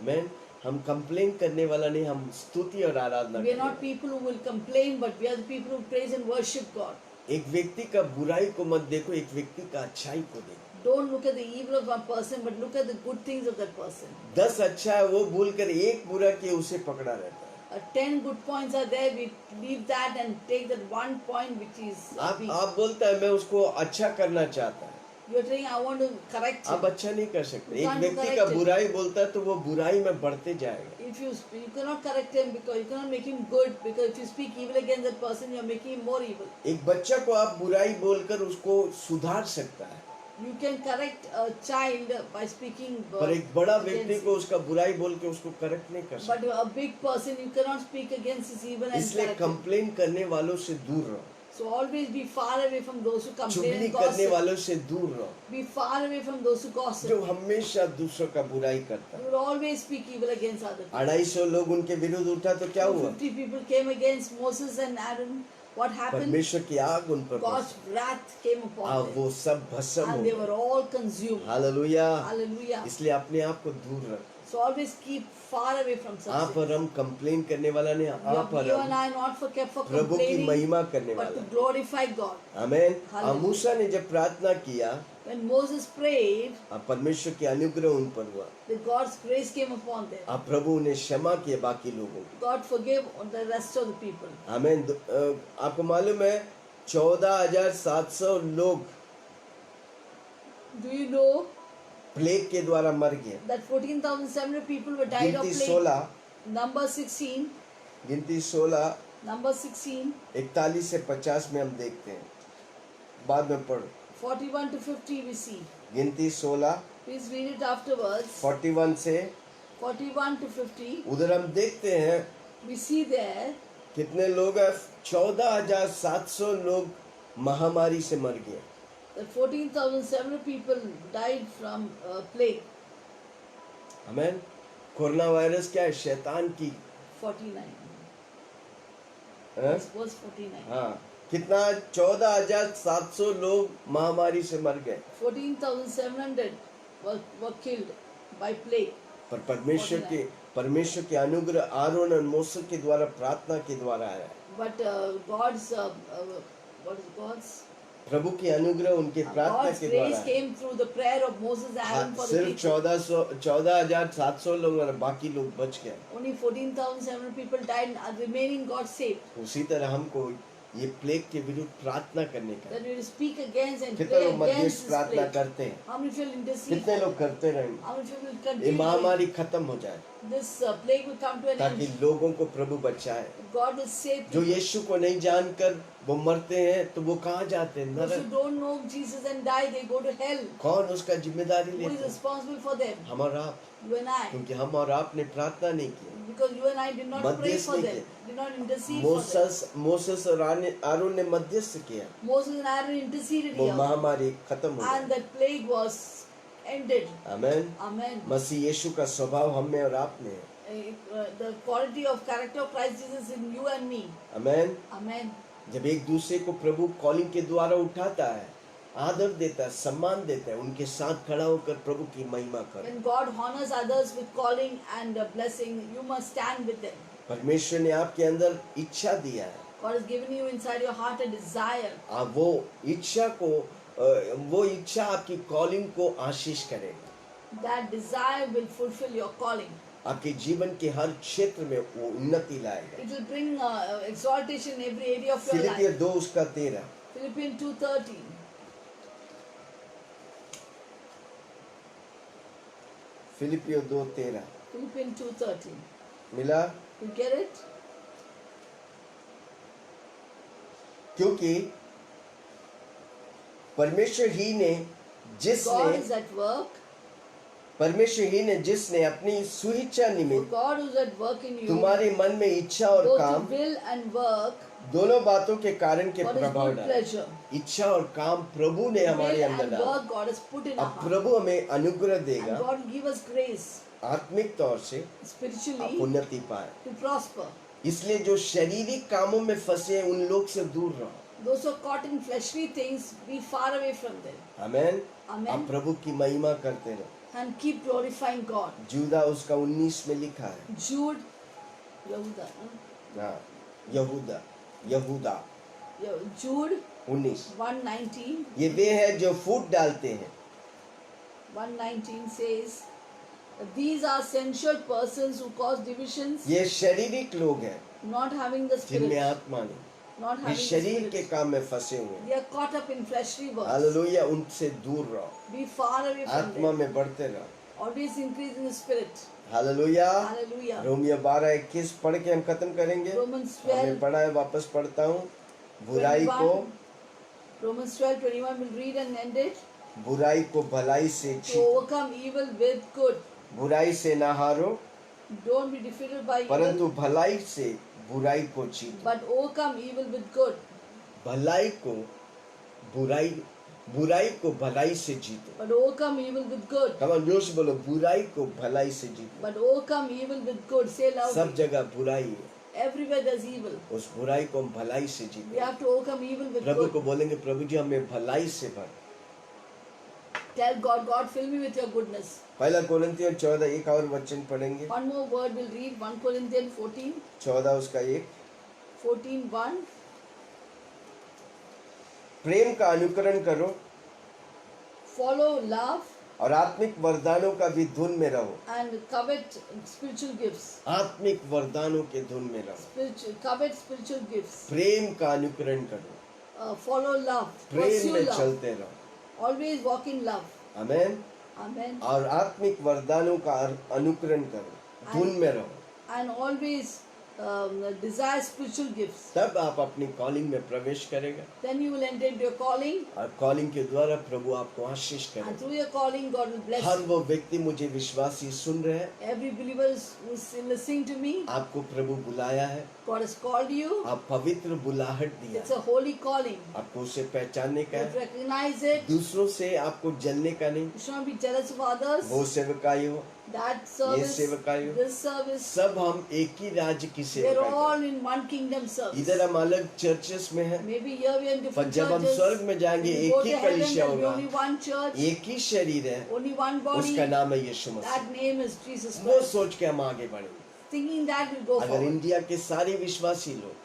Speaker 1: आमीन। हम कंप्लेन करने वाला नहीं, हम स्तुति और आराधना
Speaker 2: We are
Speaker 1: करने
Speaker 2: not
Speaker 1: वाले।
Speaker 2: people who will complain, but we are the people who praise and worship God.
Speaker 1: एक व्यक्ति का बुराई को मत देखो, एक व्यक्ति का अच्छाई को देखो।
Speaker 2: Don't look at the evil of one person, but look at the good things of that person.
Speaker 1: 10 अच्छा है वो भूल कर एक बुरा किए उसे पकड़ा रहता है।
Speaker 2: 10 good points are there, we leave that and take that 1 point which is weak.
Speaker 1: आप बोलता है मैं उसको अच्छा करना चाहता है,
Speaker 2: You are saying, I want to correct
Speaker 1: आप
Speaker 2: him.
Speaker 1: अच्छा नहीं कर सकते।
Speaker 2: You
Speaker 1: एक
Speaker 2: can't
Speaker 1: व्यक्ति
Speaker 2: correct
Speaker 1: का
Speaker 2: him.
Speaker 1: बुराई बोलता है तो वो बुराई में बढ़ते जाएगा।
Speaker 2: If you cannot correct him because you cannot make him good, because if you speak evil against that person, you are making him more evil.
Speaker 1: एक बच्चा को आप बुराई बोलकर उसको सुधार सकता है,
Speaker 2: You can correct a child by speaking.
Speaker 1: पर एक बड़ा व्यक्ति
Speaker 2: against
Speaker 1: को
Speaker 2: him.
Speaker 1: उसका बुराई बोल के उसको करेक्ट नहीं कर सकता।
Speaker 2: But a big person, you cannot speak against his evil and
Speaker 1: इसलिए
Speaker 2: correct him.
Speaker 1: कंप्लेन करने वालों से दूर रहो।
Speaker 2: So always be far away from those who complain
Speaker 1: चुगली
Speaker 2: and
Speaker 1: करने
Speaker 2: gossip.
Speaker 1: वालों से दूर रहो,
Speaker 2: Be far away from those who
Speaker 1: जो
Speaker 2: gossip.
Speaker 1: हमेशा दूसरों का बुराई करता
Speaker 2: They
Speaker 1: है।
Speaker 2: would always speak evil against other people.
Speaker 1: 250 लोग उनके विरुद्ध उठा तो क्या हुआ?
Speaker 2: 250 people came against Moses and Aaron. What happened?
Speaker 1: परमेश्वर की आग उन पर
Speaker 2: God's
Speaker 1: बरसी।
Speaker 2: wrath came
Speaker 1: अब
Speaker 2: upon them.
Speaker 1: वो सब भस्म हो
Speaker 2: And they
Speaker 1: गए।
Speaker 2: were all consumed.
Speaker 1: Hallelujah.
Speaker 2: Hallelujah.
Speaker 1: इसलिए अपने आप को दूर रख।
Speaker 2: So always keep far away from such
Speaker 1: आप और
Speaker 2: things.
Speaker 1: हम कंप्लेन करने वाला नहीं, आप और
Speaker 2: You and
Speaker 1: हम
Speaker 2: I not for kept for
Speaker 1: प्रभु की
Speaker 2: complaining,
Speaker 1: महिमा करने
Speaker 2: but to
Speaker 1: वाला।
Speaker 2: glorify God.
Speaker 1: आमीन।
Speaker 2: Hallelujah.
Speaker 1: मूसा ने जब प्रार्थना किया,
Speaker 2: When Moses prayed,
Speaker 1: परमेश्वर की अनुग्रह उन पर हुआ।
Speaker 2: the God's grace came upon them.
Speaker 1: अब प्रभु ने क्षमा किया बाकी लोगों को।
Speaker 2: God forgave the rest of the people.
Speaker 1: आमीन। आपको मालूम है 14,700 लोग
Speaker 2: Do you know
Speaker 1: प्लेग के द्वारा मर गए।
Speaker 2: that 14,700 people were died of
Speaker 1: गिनती
Speaker 2: plague?
Speaker 1: 16,
Speaker 2: Number 16.
Speaker 1: गिनती 16
Speaker 2: Number 16.
Speaker 1: 41 से 50 में हम देखते हैं, बाद में पढ़ो।
Speaker 2: 41 to 50 we see.
Speaker 1: गिनती 16
Speaker 2: Please read it afterwards.
Speaker 1: 41 से
Speaker 2: 41 to 50.
Speaker 1: उधर हम देखते हैं
Speaker 2: We see there
Speaker 1: कितने लोग हैं। 14,700 लोग महामारी से मर गए।
Speaker 2: that 14,700 people died from plague.
Speaker 1: आमीन। कोरोना वायरस क्या है? शैतान की
Speaker 2: 49.
Speaker 1: हैं?
Speaker 2: Verse 49.
Speaker 1: हाँ, कितना? 14,700 लोग महामारी से मर गए।
Speaker 2: 14,700 were killed by plague.
Speaker 1: पर परमेश्वर के अनुग्रह आरोन और मूसा के द्वारा प्रार्थना के द्वारा आया।
Speaker 2: But God's what is God's?
Speaker 1: प्रभु की अनुग्रह उनके प्रार्थना
Speaker 2: God's
Speaker 1: के द्वारा
Speaker 2: grace
Speaker 1: आया।
Speaker 2: came through the prayer of Moses and Aaron for the
Speaker 1: सिर्फ
Speaker 2: people.
Speaker 1: 14,700 लोग और बाकी लोग बच गए।
Speaker 2: Only 14,700 people died and remaining God saved.
Speaker 1: उसी तरह हमको ये प्लेग के विरुद्ध प्रार्थना करने का।
Speaker 2: That we will speak against and
Speaker 1: कितने
Speaker 2: pray
Speaker 1: लोग मध्यस्थ
Speaker 2: against this
Speaker 1: प्रार्थना
Speaker 2: plague.
Speaker 1: करते हैं?
Speaker 2: How many will intercede?
Speaker 1: कितने लोग करते रहेंगे?
Speaker 2: How many will
Speaker 1: ये
Speaker 2: continue?
Speaker 1: महामारी खत्म हो जाए
Speaker 2: This plague will come to an
Speaker 1: ताकि
Speaker 2: end.
Speaker 1: लोगों को प्रभु बचाए।
Speaker 2: God will save
Speaker 1: जो
Speaker 2: people.
Speaker 1: यीशु को नहीं जानकर वो मरते हैं तो वो कहाँ जाते हैं?
Speaker 2: Those who
Speaker 1: नरक।
Speaker 2: don't know Jesus and die, they go to hell.
Speaker 1: कौन उसका जिम्मेदारी
Speaker 2: Who is
Speaker 1: लेता है?
Speaker 2: responsible for them?
Speaker 1: हम और आप,
Speaker 2: You and I.
Speaker 1: क्योंकि हम और आप ने प्रार्थना नहीं की।
Speaker 2: Because you and I did not pray
Speaker 1: मध्यस्थ
Speaker 2: for
Speaker 1: नहीं
Speaker 2: them. Did not intercede for them.
Speaker 1: Moses और आरोन ने मध्यस्थ किया,
Speaker 2: Moses and Aaron interceded
Speaker 1: वो
Speaker 2: here.
Speaker 1: महामारी खत्म हो
Speaker 2: And
Speaker 1: गई।
Speaker 2: that plague was ended.
Speaker 1: आमीन।
Speaker 2: Amen.
Speaker 1: मसीह यीशु का स्वभाव हम में और आप में है।
Speaker 2: The quality of character of Christ Jesus in you and me.
Speaker 1: आमीन।
Speaker 2: Amen.
Speaker 1: जब एक दूसरे को प्रभु कॉलिंग के द्वारा उठाता है, आदर देता है, सम्मान देता है, उनके साथ खड़ा होकर प्रभु की महिमा करो।
Speaker 2: When God honors others with calling and blessing, you must stand with them.
Speaker 1: परमेश्वर ने आपके अंदर इच्छा दिया है,
Speaker 2: God has given you inside your heart a desire.
Speaker 1: आप वो इच्छा आपकी कॉलिंग को आशीष करेगा।
Speaker 2: That desire will fulfill your calling.
Speaker 1: आपके जीवन के हर क्षेत्र में वो उन्नति लाएगा।
Speaker 2: It will bring exaltation in every area of your
Speaker 1: फिलिपियर
Speaker 2: life.
Speaker 1: 2:13।
Speaker 2: Philippians 2:13.
Speaker 1: फिलिपियर 2:13
Speaker 2: Philippians 2:13.
Speaker 1: मिला?
Speaker 2: You get it?
Speaker 1: क्योंकि परमेश्वर ही ने
Speaker 2: God is at work.
Speaker 1: जिसने अपनी सुइच्छा
Speaker 2: For
Speaker 1: निमित्त
Speaker 2: God who is at work in you,
Speaker 1: तुम्हारे मन में इच्छा और
Speaker 2: both
Speaker 1: काम
Speaker 2: to will and work
Speaker 1: दोनों बातों के कारण के
Speaker 2: for His
Speaker 1: प्रभाव
Speaker 2: good
Speaker 1: डाला।
Speaker 2: pleasure.
Speaker 1: इच्छा और काम प्रभु ने हमारे
Speaker 2: Will
Speaker 1: अंदर
Speaker 2: and
Speaker 1: डाला।
Speaker 2: work God has put in our
Speaker 1: अब
Speaker 2: heart.
Speaker 1: प्रभु हमें अनुग्रह
Speaker 2: And
Speaker 1: देगा
Speaker 2: God will give us grace
Speaker 1: आत्मिक तौर से आप
Speaker 2: spiritually
Speaker 1: उन्नति पाए।
Speaker 2: to prosper.
Speaker 1: इसलिए जो शारीरिक कामों में फंसे हैं, उन लोग से दूर रहो।
Speaker 2: Those who are caught in fleshly things, be far away from them.
Speaker 1: Amen.
Speaker 2: Amen.
Speaker 1: आप प्रभु की महिमा करते रहो।
Speaker 2: And keep glorifying God.
Speaker 1: जूदा उसका 19 में लिखा है।
Speaker 2: Jude, Yehuda,
Speaker 1: हाँ, यहूदा
Speaker 2: Jude
Speaker 1: 19।
Speaker 2: 1:19.
Speaker 1: ये वे हैं जो फूट डालते हैं।
Speaker 2: 1:19 says, these are sensual persons who cause divisions,
Speaker 1: ये शारीरिक लोग हैं
Speaker 2: not having the
Speaker 1: जिनमें
Speaker 2: spirit.
Speaker 1: आत्मा नहीं,
Speaker 2: Not
Speaker 1: ये
Speaker 2: having the
Speaker 1: शरीर के
Speaker 2: spirit.
Speaker 1: काम में फंसे हुए हैं।
Speaker 2: They are caught up in fleshly works.
Speaker 1: Hallelujah. उनसे दूर रहो,
Speaker 2: Be far away from
Speaker 1: आत्मा
Speaker 2: them.
Speaker 1: में बढ़ते रहो।
Speaker 2: Always increase in the spirit.
Speaker 1: Hallelujah.
Speaker 2: Hallelujah.
Speaker 1: Romeo 12:21 पढ़ के हम खत्म करेंगे।
Speaker 2: Romans
Speaker 1: हमने
Speaker 2: 12.
Speaker 1: पढ़ा है, वापस पढ़ता हूँ। बुराई
Speaker 2: 21. Romans 12:21 will read and end it.
Speaker 1: को भलाई से
Speaker 2: To
Speaker 1: जीतो,
Speaker 2: overcome evil with good.
Speaker 1: बुराई से ना हारो,
Speaker 2: Don't be defeated by evil,
Speaker 1: परंतु भलाई से बुराई को जीतो।
Speaker 2: but overcome evil with good.
Speaker 1: भलाई को बुराई बुराई को भलाई से जीतो।
Speaker 2: but overcome evil with good.
Speaker 1: Come on, जोश बोलो, बुराई को भलाई से जीतो।
Speaker 2: But overcome evil with good. Say
Speaker 1: सब
Speaker 2: loudly.
Speaker 1: जगह बुराई है,
Speaker 2: Everywhere there's evil.
Speaker 1: उस बुराई को हम भलाई से
Speaker 2: We
Speaker 1: जीते।
Speaker 2: have to overcome evil with
Speaker 1: Prabhu
Speaker 2: good.
Speaker 1: को बोलेंगे, प्रभु जी हमें भलाई से भर।
Speaker 2: Tell God, God, fill me with your goodness.
Speaker 1: पहला कोरिन्थियों 14 एक और वचन पढ़ेंगे।
Speaker 2: One more word we'll read. 1 Corinthians 14,
Speaker 1: 14 उसका 1।
Speaker 2: 14:1.
Speaker 1: प्रेम का अनुकरण करो
Speaker 2: Follow love
Speaker 1: और आत्मिक वरदानों का भी धुन में रहो।
Speaker 2: and covet spiritual gifts.
Speaker 1: आत्मिक वरदानों के धुन में रहो।
Speaker 2: Covet spiritual gifts.
Speaker 1: प्रेम का अनुकरण करो,
Speaker 2: Follow love.
Speaker 1: प्रेम
Speaker 2: Pursue
Speaker 1: में
Speaker 2: love.
Speaker 1: चलते रहो।
Speaker 2: Always walk in love.
Speaker 1: Amen.
Speaker 2: Amen.
Speaker 1: और आत्मिक वरदानों का अनुकरण करो, धुन में रहो।
Speaker 2: And always desire spiritual gifts.
Speaker 1: तब आप अपनी कॉलिंग में प्रवेश करेगा
Speaker 2: Then you will enter into your calling,
Speaker 1: और कॉलिंग के द्वारा प्रभु आपको आशीष
Speaker 2: and
Speaker 1: करेगा।
Speaker 2: through your calling, God will bless
Speaker 1: her
Speaker 2: you.
Speaker 1: वो व्यक्ति मुझे विश्वासी सुन रहे हैं,
Speaker 2: Every believer who is listening to me,
Speaker 1: आपको प्रभु बुलाया है,
Speaker 2: God has called you.
Speaker 1: आप पवित्र बुलाहट दिया
Speaker 2: It's
Speaker 1: है,
Speaker 2: a holy calling.
Speaker 1: आपको उसे पहचानने का
Speaker 2: You
Speaker 1: है।
Speaker 2: recognize it.
Speaker 1: दूसरों से आपको जलने का नहीं।
Speaker 2: You should not be jealous of others.
Speaker 1: वो सेवकाई हो,
Speaker 2: That service,
Speaker 1: सेवकाई हो,
Speaker 2: this service,
Speaker 1: सब हम एक ही राज्य की
Speaker 2: we're
Speaker 1: सेवकाई
Speaker 2: all
Speaker 1: करते
Speaker 2: in one kingdom
Speaker 1: हैं।
Speaker 2: service.
Speaker 1: इधर हम अलग चर्चेस में हैं,
Speaker 2: Maybe here we are in
Speaker 1: पर
Speaker 2: different
Speaker 1: जब हम
Speaker 2: churches.
Speaker 1: स्वर्ग में जाएंगे
Speaker 2: When we
Speaker 1: एक
Speaker 2: go
Speaker 1: ही
Speaker 2: to heaven,
Speaker 1: कलीसिया
Speaker 2: there will be
Speaker 1: होगा,
Speaker 2: only one church,
Speaker 1: एक ही शरीर है,
Speaker 2: only one body.
Speaker 1: उसका नाम है यीशु मसीह।
Speaker 2: That name is Jesus
Speaker 1: वो
Speaker 2: Christ.
Speaker 1: सोच के हम आगे बढ़ेंगे।
Speaker 2: Thinking that will go
Speaker 1: अगर
Speaker 2: forward.
Speaker 1: इंडिया के सारे विश्वासी लोग,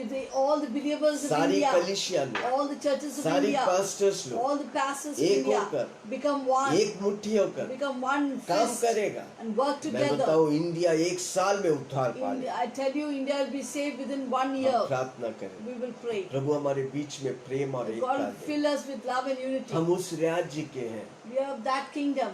Speaker 2: If all the believers of
Speaker 1: सारी
Speaker 2: India,
Speaker 1: कलीसिया लोग,
Speaker 2: all the churches of
Speaker 1: सारी
Speaker 2: India,
Speaker 1: पास्टर्स लोग
Speaker 2: all the pastors of
Speaker 1: एक
Speaker 2: India
Speaker 1: होकर,
Speaker 2: become one,
Speaker 1: एक मुट्ठी होकर
Speaker 2: become one
Speaker 1: काम
Speaker 2: fist
Speaker 1: करेगा,
Speaker 2: and work
Speaker 1: मैं
Speaker 2: together.
Speaker 1: बताऊं इंडिया एक साल में उद्धार पा
Speaker 2: India,
Speaker 1: लेगा।
Speaker 2: I tell you, India will be saved within 1
Speaker 1: हम
Speaker 2: year.
Speaker 1: प्रार्थना करें,
Speaker 2: We will pray.
Speaker 1: प्रभु हमारे बीच में प्रेम और एकता
Speaker 2: God will
Speaker 1: they.
Speaker 2: fill us with love and unity.
Speaker 1: हम उस राज्य के हैं,
Speaker 2: We are of that kingdom.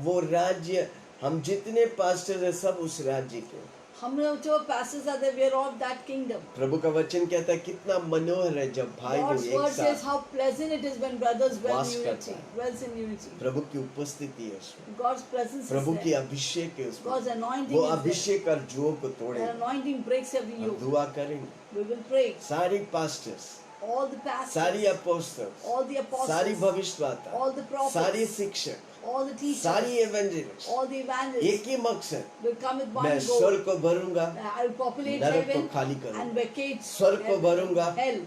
Speaker 1: वो राज्य, हम जितने पास्टर हैं सब उस राज्य के।
Speaker 2: हम लोग जो pastors are there, we are of that kingdom.
Speaker 1: प्रभु का वचन कहता है कितना मनोहर है जब भाई लोग
Speaker 2: God's word
Speaker 1: एक
Speaker 2: says
Speaker 1: साथ,
Speaker 2: how pleasant it is when brothers dwell in
Speaker 1: वास
Speaker 2: unity,
Speaker 1: करता है।
Speaker 2: dwells in unity.
Speaker 1: प्रभु की उपस्थिति है उसमें,
Speaker 2: God's presence is
Speaker 1: प्रभु की
Speaker 2: there.
Speaker 1: अभिषेक है उसमें,
Speaker 2: God's anointing
Speaker 1: वो
Speaker 2: is there.
Speaker 1: अभिषेक और जुओं को
Speaker 2: That
Speaker 1: तोड़ेगा।
Speaker 2: anointing breaks every
Speaker 1: हम
Speaker 2: yoke.
Speaker 1: दुआ करेंगे,
Speaker 2: We will pray.
Speaker 1: सारी पास्टर्स,
Speaker 2: All the pastors,
Speaker 1: सारी अपोस्टल्स,
Speaker 2: all the
Speaker 1: सारी
Speaker 2: apostles,
Speaker 1: भविष्यद्वक्ता,
Speaker 2: all the prophets,
Speaker 1: सारी शिक्षक,
Speaker 2: all the teachers,
Speaker 1: सारी एवेंजलिस्ट,
Speaker 2: all the evangelists
Speaker 1: एक ही मकसद,
Speaker 2: will come with one
Speaker 1: मैं
Speaker 2: goal.
Speaker 1: स्वर्ग को भरूंगा,
Speaker 2: I will populate
Speaker 1: नरक को
Speaker 2: heaven
Speaker 1: खाली करूंगा।
Speaker 2: and vacate
Speaker 1: स्वर्ग को भरूंगा,
Speaker 2: hell.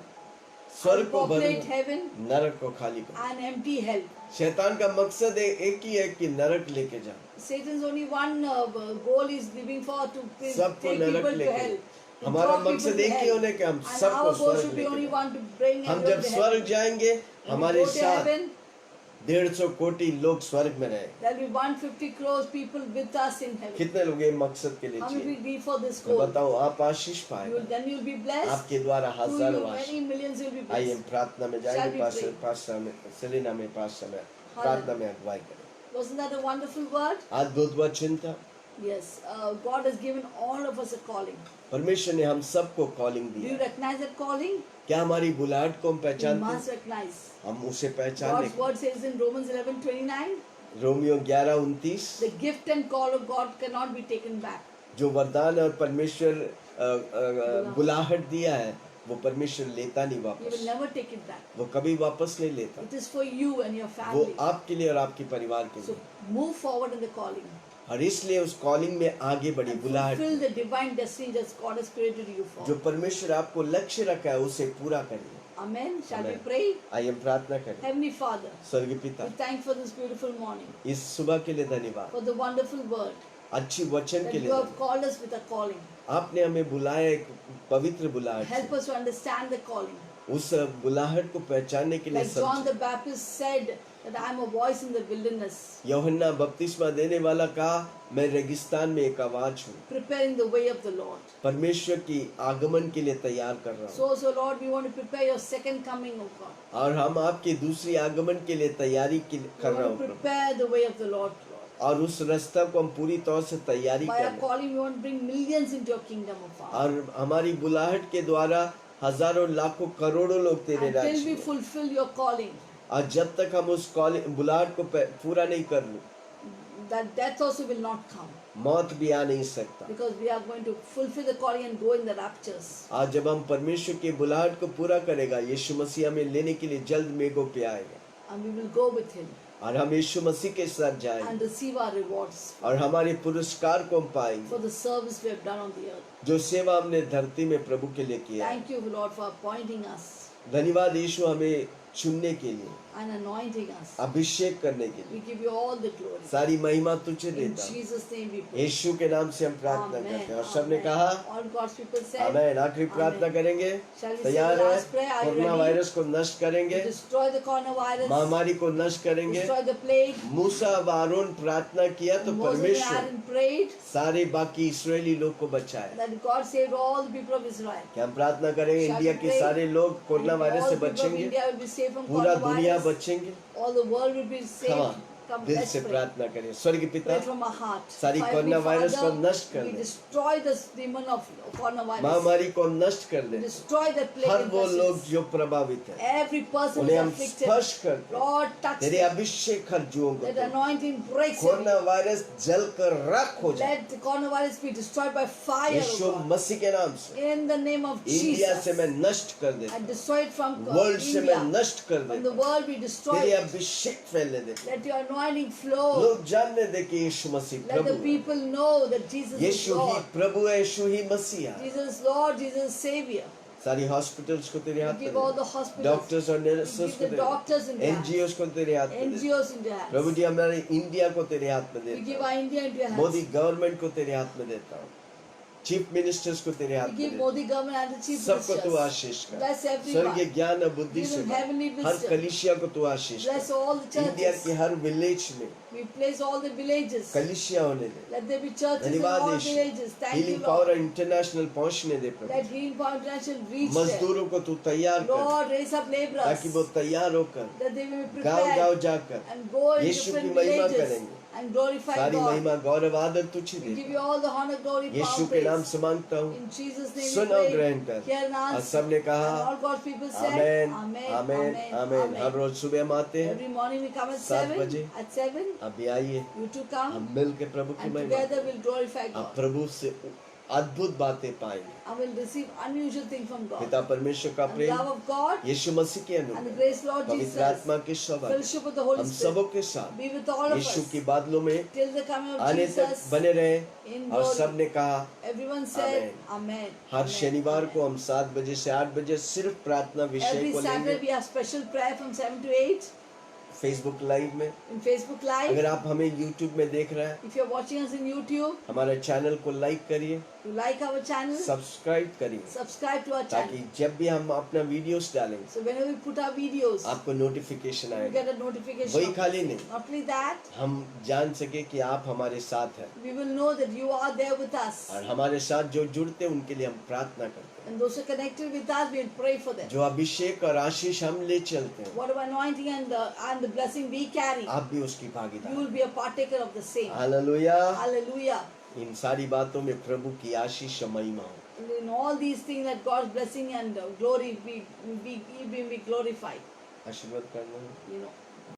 Speaker 1: स्वर्ग को
Speaker 2: Populate
Speaker 1: भरूंगा,
Speaker 2: heaven
Speaker 1: नरक को खाली करूंगा।
Speaker 2: and empty hell.
Speaker 1: शैतान का मकसद एक ही है कि नरक लेके जाओ,
Speaker 2: Satan's only one goal is living for to
Speaker 1: सबको
Speaker 2: take
Speaker 1: नरक
Speaker 2: people to
Speaker 1: लेके।
Speaker 2: hell. To
Speaker 1: हमारा
Speaker 2: draw people
Speaker 1: मकसद
Speaker 2: to
Speaker 1: एक ही
Speaker 2: hell.
Speaker 1: होने के हम
Speaker 2: And
Speaker 1: सबको
Speaker 2: our goal
Speaker 1: स्वर्ग
Speaker 2: should be only
Speaker 1: लेके
Speaker 2: one to bring
Speaker 1: हम
Speaker 2: everyone
Speaker 1: जब
Speaker 2: to
Speaker 1: स्वर्ग
Speaker 2: heaven.
Speaker 1: जाएंगे,
Speaker 2: When we
Speaker 1: हमारे
Speaker 2: go to
Speaker 1: साथ
Speaker 2: heaven,
Speaker 1: 150 कोटि लोग स्वर्ग में रहे।
Speaker 2: there will be 150 crores people with us in heaven.
Speaker 1: कितने लोग ये मकसद के लिए
Speaker 2: How many
Speaker 1: चाहिए?
Speaker 2: will be for this
Speaker 1: मैं
Speaker 2: goal?
Speaker 1: बताऊं, आप आशीष
Speaker 2: You
Speaker 1: पाएगा,
Speaker 2: will, then you will be blessed.
Speaker 1: आपके द्वारा
Speaker 2: Through
Speaker 1: हजारों
Speaker 2: you,
Speaker 1: Ashish.
Speaker 2: many millions will be
Speaker 1: आइए
Speaker 2: blessed.
Speaker 1: हम प्रार्थना में
Speaker 2: Shall
Speaker 1: जाएंगे,
Speaker 2: we pray?
Speaker 1: पास्टर में सेलिना में पास्टर में प्रार्थना में अगुवाई करें।
Speaker 2: Wasn't that a wonderful word?
Speaker 1: आज बहुत वचन था,
Speaker 2: Yes. God has given all of us a calling.
Speaker 1: परमेश्वर ने हम सबको calling
Speaker 2: Do you
Speaker 1: the.
Speaker 2: recognize that calling?
Speaker 1: क्या हमारी बुलाहट को हम
Speaker 2: You
Speaker 1: पहचानते
Speaker 2: must
Speaker 1: हैं?
Speaker 2: recognize.
Speaker 1: हम उसे पहचानने
Speaker 2: God's word says in Romans 11:29,
Speaker 1: Romeo 11:29,
Speaker 2: the gift and call of God cannot be taken back.
Speaker 1: जो वरदान और परमेश्वर बुलाहट दिया है वो परमेश्वर लेता नहीं
Speaker 2: He will
Speaker 1: वापस,
Speaker 2: never take it back.
Speaker 1: वो कभी वापस नहीं लेता।
Speaker 2: It is for you and your
Speaker 1: वो
Speaker 2: family.
Speaker 1: आपके लिए और आपके परिवार के
Speaker 2: So
Speaker 1: लिए,
Speaker 2: move forward in the calling.
Speaker 1: और इसलिए उस कॉलिंग में आगे बढ़ी
Speaker 2: And
Speaker 1: बुलाहट
Speaker 2: fulfill the divine destiny that God has created you
Speaker 1: जो
Speaker 2: for.
Speaker 1: परमेश्वर आपको लक्ष्य रखा है उसे पूरा करिए।
Speaker 2: Amen. Shall we
Speaker 1: Amen.
Speaker 2: pray?
Speaker 1: आइए हम प्रार्थना करें।
Speaker 2: Heavenly Father,
Speaker 1: स्वर्गीय पिता,
Speaker 2: we thank for this beautiful morning,
Speaker 1: इस सुबह के लिए धन्यवाद,
Speaker 2: for the wonderful word
Speaker 1: अच्छी वचन
Speaker 2: that
Speaker 1: के
Speaker 2: you
Speaker 1: लिए
Speaker 2: have
Speaker 1: धन्यवाद।
Speaker 2: called us with a calling.
Speaker 1: आपने हमें बुलाया एक पवित्र बुलाहट
Speaker 2: Help
Speaker 1: से,
Speaker 2: us to understand the calling.
Speaker 1: उस बुलाहट को पहचानने के लिए
Speaker 2: Like John
Speaker 1: समझे।
Speaker 2: the Baptist said that I am a voice in the wilderness,
Speaker 1: यूहन्ना बपतिस्मा देने वाला कहा, मैं रेगिस्तान में एक आवाज हूँ,
Speaker 2: preparing the way of the Lord.
Speaker 1: परमेश्वर की आगमन के लिए तैयार कर रहा हूँ।
Speaker 2: So Lord, we want to prepare your second coming, O God.
Speaker 1: और हम आपकी दूसरी आगमन के लिए तैयारी
Speaker 2: We
Speaker 1: कर रहा
Speaker 2: want to
Speaker 1: हूँ प्रभु,
Speaker 2: prepare the way of the Lord, Lord.
Speaker 1: और उस रास्ता को हम पूरी तौर से तैयारी
Speaker 2: By
Speaker 1: कर
Speaker 2: our
Speaker 1: रहे हैं।
Speaker 2: calling, we want to bring millions into your kingdom, O Father.
Speaker 1: और हमारी बुलाहट के द्वारा हजारों लाखों करोड़ों लोग तेरे
Speaker 2: Until
Speaker 1: राज्य
Speaker 2: we
Speaker 1: में,
Speaker 2: fulfill your calling,
Speaker 1: और जब तक हम उस बुलाहट को पूरा नहीं कर लूं,
Speaker 2: that death also will not come,
Speaker 1: मौत भी आ नहीं सकता।
Speaker 2: because we are going to fulfill the calling and go in the raptures.
Speaker 1: आज जब हम परमेश्वर की बुलाहट को पूरा करेगा, यीशु मसीह हमें लेने के लिए जल्द मेघों पे आएगा
Speaker 2: And we will go with him
Speaker 1: और हम यीशु मसीह के साथ जाएंगे
Speaker 2: and receive our rewards
Speaker 1: और हमारे पुरस्कार को हम पाएंगे
Speaker 2: for the service we have done on the earth.
Speaker 1: जो सेवा हमने धरती में प्रभु के लिए किया है।
Speaker 2: Thank you, Lord, for appointing us
Speaker 1: धन्यवाद यीशु हमें चुनने के लिए,
Speaker 2: and anointing us.
Speaker 1: अभिषेक करने के लिए।
Speaker 2: We give you all the glory.
Speaker 1: सारी महिमा तुझे
Speaker 2: In
Speaker 1: देता हूं।
Speaker 2: Jesus' name we pray.
Speaker 1: यीशु के नाम से हम प्रार्थना
Speaker 2: Amen.
Speaker 1: करते हैं और सबने
Speaker 2: Amen.
Speaker 1: कहा
Speaker 2: All God's people said,
Speaker 1: आमेन। आखिरी प्रार्थना
Speaker 2: Amen.
Speaker 1: करेंगे,
Speaker 2: Shall we say
Speaker 1: तैयार
Speaker 2: the
Speaker 1: है?
Speaker 2: last prayer? Are you
Speaker 1: corona
Speaker 2: ready?
Speaker 1: Virus को नष्ट करेंगे,
Speaker 2: To destroy the coronavirus,
Speaker 1: महामारी को नष्ट करेंगे।
Speaker 2: destroy the plague.
Speaker 1: मूसा और आरोन प्रार्थना किया तो
Speaker 2: Moses and
Speaker 1: परमेश्वर
Speaker 2: Aaron prayed
Speaker 1: सारे बाकी इस्राएली लोग को बचाए।
Speaker 2: that God saved all the people of Israel.
Speaker 1: क्या हम प्रार्थना करेंगे
Speaker 2: Shall
Speaker 1: इंडिया
Speaker 2: we
Speaker 1: के
Speaker 2: pray?
Speaker 1: सारे लोग कोरोना
Speaker 2: And
Speaker 1: वायरस
Speaker 2: all
Speaker 1: से
Speaker 2: the people of
Speaker 1: बचेंगे,
Speaker 2: India will be saved from
Speaker 1: पूरा दुनिया
Speaker 2: coronavirus.
Speaker 1: बचेंगे।
Speaker 2: All the world will be saved.
Speaker 1: हाँ,
Speaker 2: Come,
Speaker 1: दिल
Speaker 2: let's
Speaker 1: से
Speaker 2: pray.
Speaker 1: प्रार्थना करें। स्वर्गीय पिता,
Speaker 2: Pray from our heart.
Speaker 1: सारी
Speaker 2: Heavenly
Speaker 1: कोरोना वायरस को
Speaker 2: Father,
Speaker 1: नष्ट कर
Speaker 2: we
Speaker 1: they.
Speaker 2: destroy this demon of coronavirus.
Speaker 1: महामारी को नष्ट कर दे।
Speaker 2: Destroy the plague
Speaker 1: हर वो लोग
Speaker 2: infestation.
Speaker 1: जो प्रभावित है
Speaker 2: Every person
Speaker 1: उन्हें
Speaker 2: is
Speaker 1: हम
Speaker 2: afflicted.
Speaker 1: स्पर्श करते हैं।
Speaker 2: Lord, touch
Speaker 1: तेरे
Speaker 2: them.
Speaker 1: अभिषेक हर जुओं को
Speaker 2: Let
Speaker 1: दे।
Speaker 2: anointing break
Speaker 1: corona
Speaker 2: them.
Speaker 1: Virus जल कर राख हो जाए
Speaker 2: Let the coronavirus be destroyed by fire,
Speaker 1: Yeshu
Speaker 2: O God.
Speaker 1: मसीह के नाम से।
Speaker 2: In the name of
Speaker 1: India से मैं
Speaker 2: Jesus.
Speaker 1: नष्ट कर देता
Speaker 2: And destroy it from
Speaker 1: हूँ, वर्ल्ड से मैं
Speaker 2: India.
Speaker 1: नष्ट कर
Speaker 2: From
Speaker 1: देता
Speaker 2: the
Speaker 1: हूँ।
Speaker 2: world we destroy
Speaker 1: तेरे
Speaker 2: it.
Speaker 1: अभिषेक फैलने दे।
Speaker 2: Let your anointing flow.
Speaker 1: लोग जानने दे कि यीशु मसीह
Speaker 2: Let
Speaker 1: प्रभु
Speaker 2: the
Speaker 1: है।
Speaker 2: people know that Jesus is
Speaker 1: Yeshu he
Speaker 2: Lord.
Speaker 1: प्रभु है, यीशु ही मसीह है।
Speaker 2: Jesus is Lord, Jesus is Savior.
Speaker 1: सारी हॉस्पिटल्स को तेरे हाथ
Speaker 2: We
Speaker 1: में
Speaker 2: give all
Speaker 1: they.
Speaker 2: the hospitals,
Speaker 1: doctors और
Speaker 2: we
Speaker 1: नर्सेस
Speaker 2: give
Speaker 1: को
Speaker 2: the
Speaker 1: तेरे
Speaker 2: doctors in their
Speaker 1: NGO
Speaker 2: hands,
Speaker 1: को तेरे हाथ में दे।
Speaker 2: NGOs in their
Speaker 1: Prabhu
Speaker 2: hands.
Speaker 1: जी हमारे इंडिया को तेरे हाथ में
Speaker 2: We
Speaker 1: देता
Speaker 2: give
Speaker 1: हूँ।
Speaker 2: our India into your
Speaker 1: Modi
Speaker 2: hands.
Speaker 1: Government को तेरे हाथ में देता हूँ। चीफ मिनिस्टर्स को तेरे हाथ
Speaker 2: We
Speaker 1: में
Speaker 2: give
Speaker 1: देता हूँ।
Speaker 2: Modi government and the chief
Speaker 1: सबको तू
Speaker 2: ministers.
Speaker 1: आशीष कर।
Speaker 2: Bless
Speaker 1: स्वर्गीय
Speaker 2: everyone.
Speaker 1: ज्ञान और बुद्धि
Speaker 2: Give
Speaker 1: से
Speaker 2: them
Speaker 1: भर।
Speaker 2: heavenly
Speaker 1: हर
Speaker 2: wisdom.
Speaker 1: कलिसिया को तू आशीष
Speaker 2: Bless
Speaker 1: कर।
Speaker 2: all the
Speaker 1: India
Speaker 2: churches.
Speaker 1: के हर विलेज में
Speaker 2: We place all the villages.
Speaker 1: कलिसिया होने दे।
Speaker 2: Let there be churches in
Speaker 1: धन्यवाद
Speaker 2: all
Speaker 1: यीशु।
Speaker 2: villages. Thank you,
Speaker 1: healing power
Speaker 2: Lord.
Speaker 1: International पहुंचने दे प्रभु।
Speaker 2: Let Healing Power International reach there.
Speaker 1: मजदूरों को तू तैयार कर
Speaker 2: Lord, raise up
Speaker 1: ताकि
Speaker 2: laborers
Speaker 1: वो तैयार होकर
Speaker 2: that they will be
Speaker 1: गांव गांव
Speaker 2: prepared
Speaker 1: जाकर
Speaker 2: and go in
Speaker 1: यीशु की
Speaker 2: different
Speaker 1: महिमा
Speaker 2: villages
Speaker 1: करेंगे।
Speaker 2: and glorify
Speaker 1: सारी
Speaker 2: God.
Speaker 1: महिमा गौरव आदर तुझे
Speaker 2: We give
Speaker 1: they.
Speaker 2: you all the honor, glory,
Speaker 1: Yeshu
Speaker 2: power,
Speaker 1: के नाम
Speaker 2: praise.
Speaker 1: से मांगता हूँ,
Speaker 2: In Jesus' name
Speaker 1: soon
Speaker 2: we
Speaker 1: और
Speaker 2: pray.
Speaker 1: ग्रहण कर।
Speaker 2: Hear and
Speaker 1: और
Speaker 2: answer.
Speaker 1: सबने
Speaker 2: And
Speaker 1: कहा
Speaker 2: all God's people said,
Speaker 1: आमेन
Speaker 2: Amen,
Speaker 1: आमेन
Speaker 2: Amen,
Speaker 1: आमेन। हर
Speaker 2: Amen.
Speaker 1: रोज सुबह हम आते हैं,
Speaker 2: Every morning we come at
Speaker 1: 7
Speaker 2: 7.
Speaker 1: बजे।
Speaker 2: At 7,
Speaker 1: अभी आइए
Speaker 2: you two
Speaker 1: हम
Speaker 2: come
Speaker 1: मिल के प्रभु की
Speaker 2: and
Speaker 1: महिमा
Speaker 2: together
Speaker 1: करें।
Speaker 2: we'll glorify
Speaker 1: आप
Speaker 2: God.
Speaker 1: प्रभु से अद्भुत बातें पाएंगे।
Speaker 2: And we'll receive unusual things from God.
Speaker 1: पिता परमेश्वर का
Speaker 2: And the
Speaker 1: Prem,
Speaker 2: love of God
Speaker 1: यीशु मसीह के
Speaker 2: and the
Speaker 1: अनुग्रह,
Speaker 2: grace Lord
Speaker 1: पवित्र
Speaker 2: Jesus,
Speaker 1: आत्मा के सौभाग्य
Speaker 2: fellowship of the Holy
Speaker 1: हम
Speaker 2: Spirit,
Speaker 1: सबों के साथ
Speaker 2: be with all of
Speaker 1: Yeshu
Speaker 2: us
Speaker 1: की बादलों में
Speaker 2: till the coming of
Speaker 1: आने तक
Speaker 2: Jesus
Speaker 1: बने रहे।
Speaker 2: in
Speaker 1: और
Speaker 2: glory.
Speaker 1: सबने कहा
Speaker 2: Everyone said, Amen.
Speaker 1: हर
Speaker 2: Amen,
Speaker 1: शनिवार
Speaker 2: Amen.
Speaker 1: को हम 7 बजे से 8 बजे सिर्फ प्रार्थना विषय
Speaker 2: Every
Speaker 1: को
Speaker 2: Saturday
Speaker 1: लेंगे।
Speaker 2: we have special prayer from 7 to 8
Speaker 1: Facebook live में,
Speaker 2: in Facebook Live.
Speaker 1: अगर आप हमें यूट्यूब में देख रहे हैं,
Speaker 2: If you're watching us in YouTube,
Speaker 1: हमारे चैनल को लाइक करिए,
Speaker 2: you like our channel,
Speaker 1: subscribe करिए,
Speaker 2: subscribe to our
Speaker 1: ताकि
Speaker 2: channel.
Speaker 1: जब भी हम अपना वीडियोस डालेंगे
Speaker 2: So whenever we put our videos,
Speaker 1: आपको नोटिफिकेशन
Speaker 2: you
Speaker 1: आएगा।
Speaker 2: get a notification.
Speaker 1: वही
Speaker 2: of
Speaker 1: खाली
Speaker 2: it.
Speaker 1: नहीं,
Speaker 2: Not only that,
Speaker 1: हम जान सके कि आप हमारे साथ हैं
Speaker 2: we will know that you are there with us.
Speaker 1: और हमारे साथ जो जुड़ते हैं उनके लिए हम प्रार्थना करते हैं।
Speaker 2: And those who are connected with us, we'll pray for them.
Speaker 1: जो अभिषेक और आशीष हम ले चलते हैं,
Speaker 2: Whatever anointing and the blessing we carry,
Speaker 1: आप भी उसकी
Speaker 2: you
Speaker 1: भागीदार।
Speaker 2: will be a partaker of the same.
Speaker 1: Hallelujah.
Speaker 2: Hallelujah.
Speaker 1: इन सारी बातों में प्रभु की आशीष और महिमा हो।
Speaker 2: And in all these things, that God's blessing and glory be glorified.
Speaker 1: आशीर्वाद करना है।
Speaker 2: You know.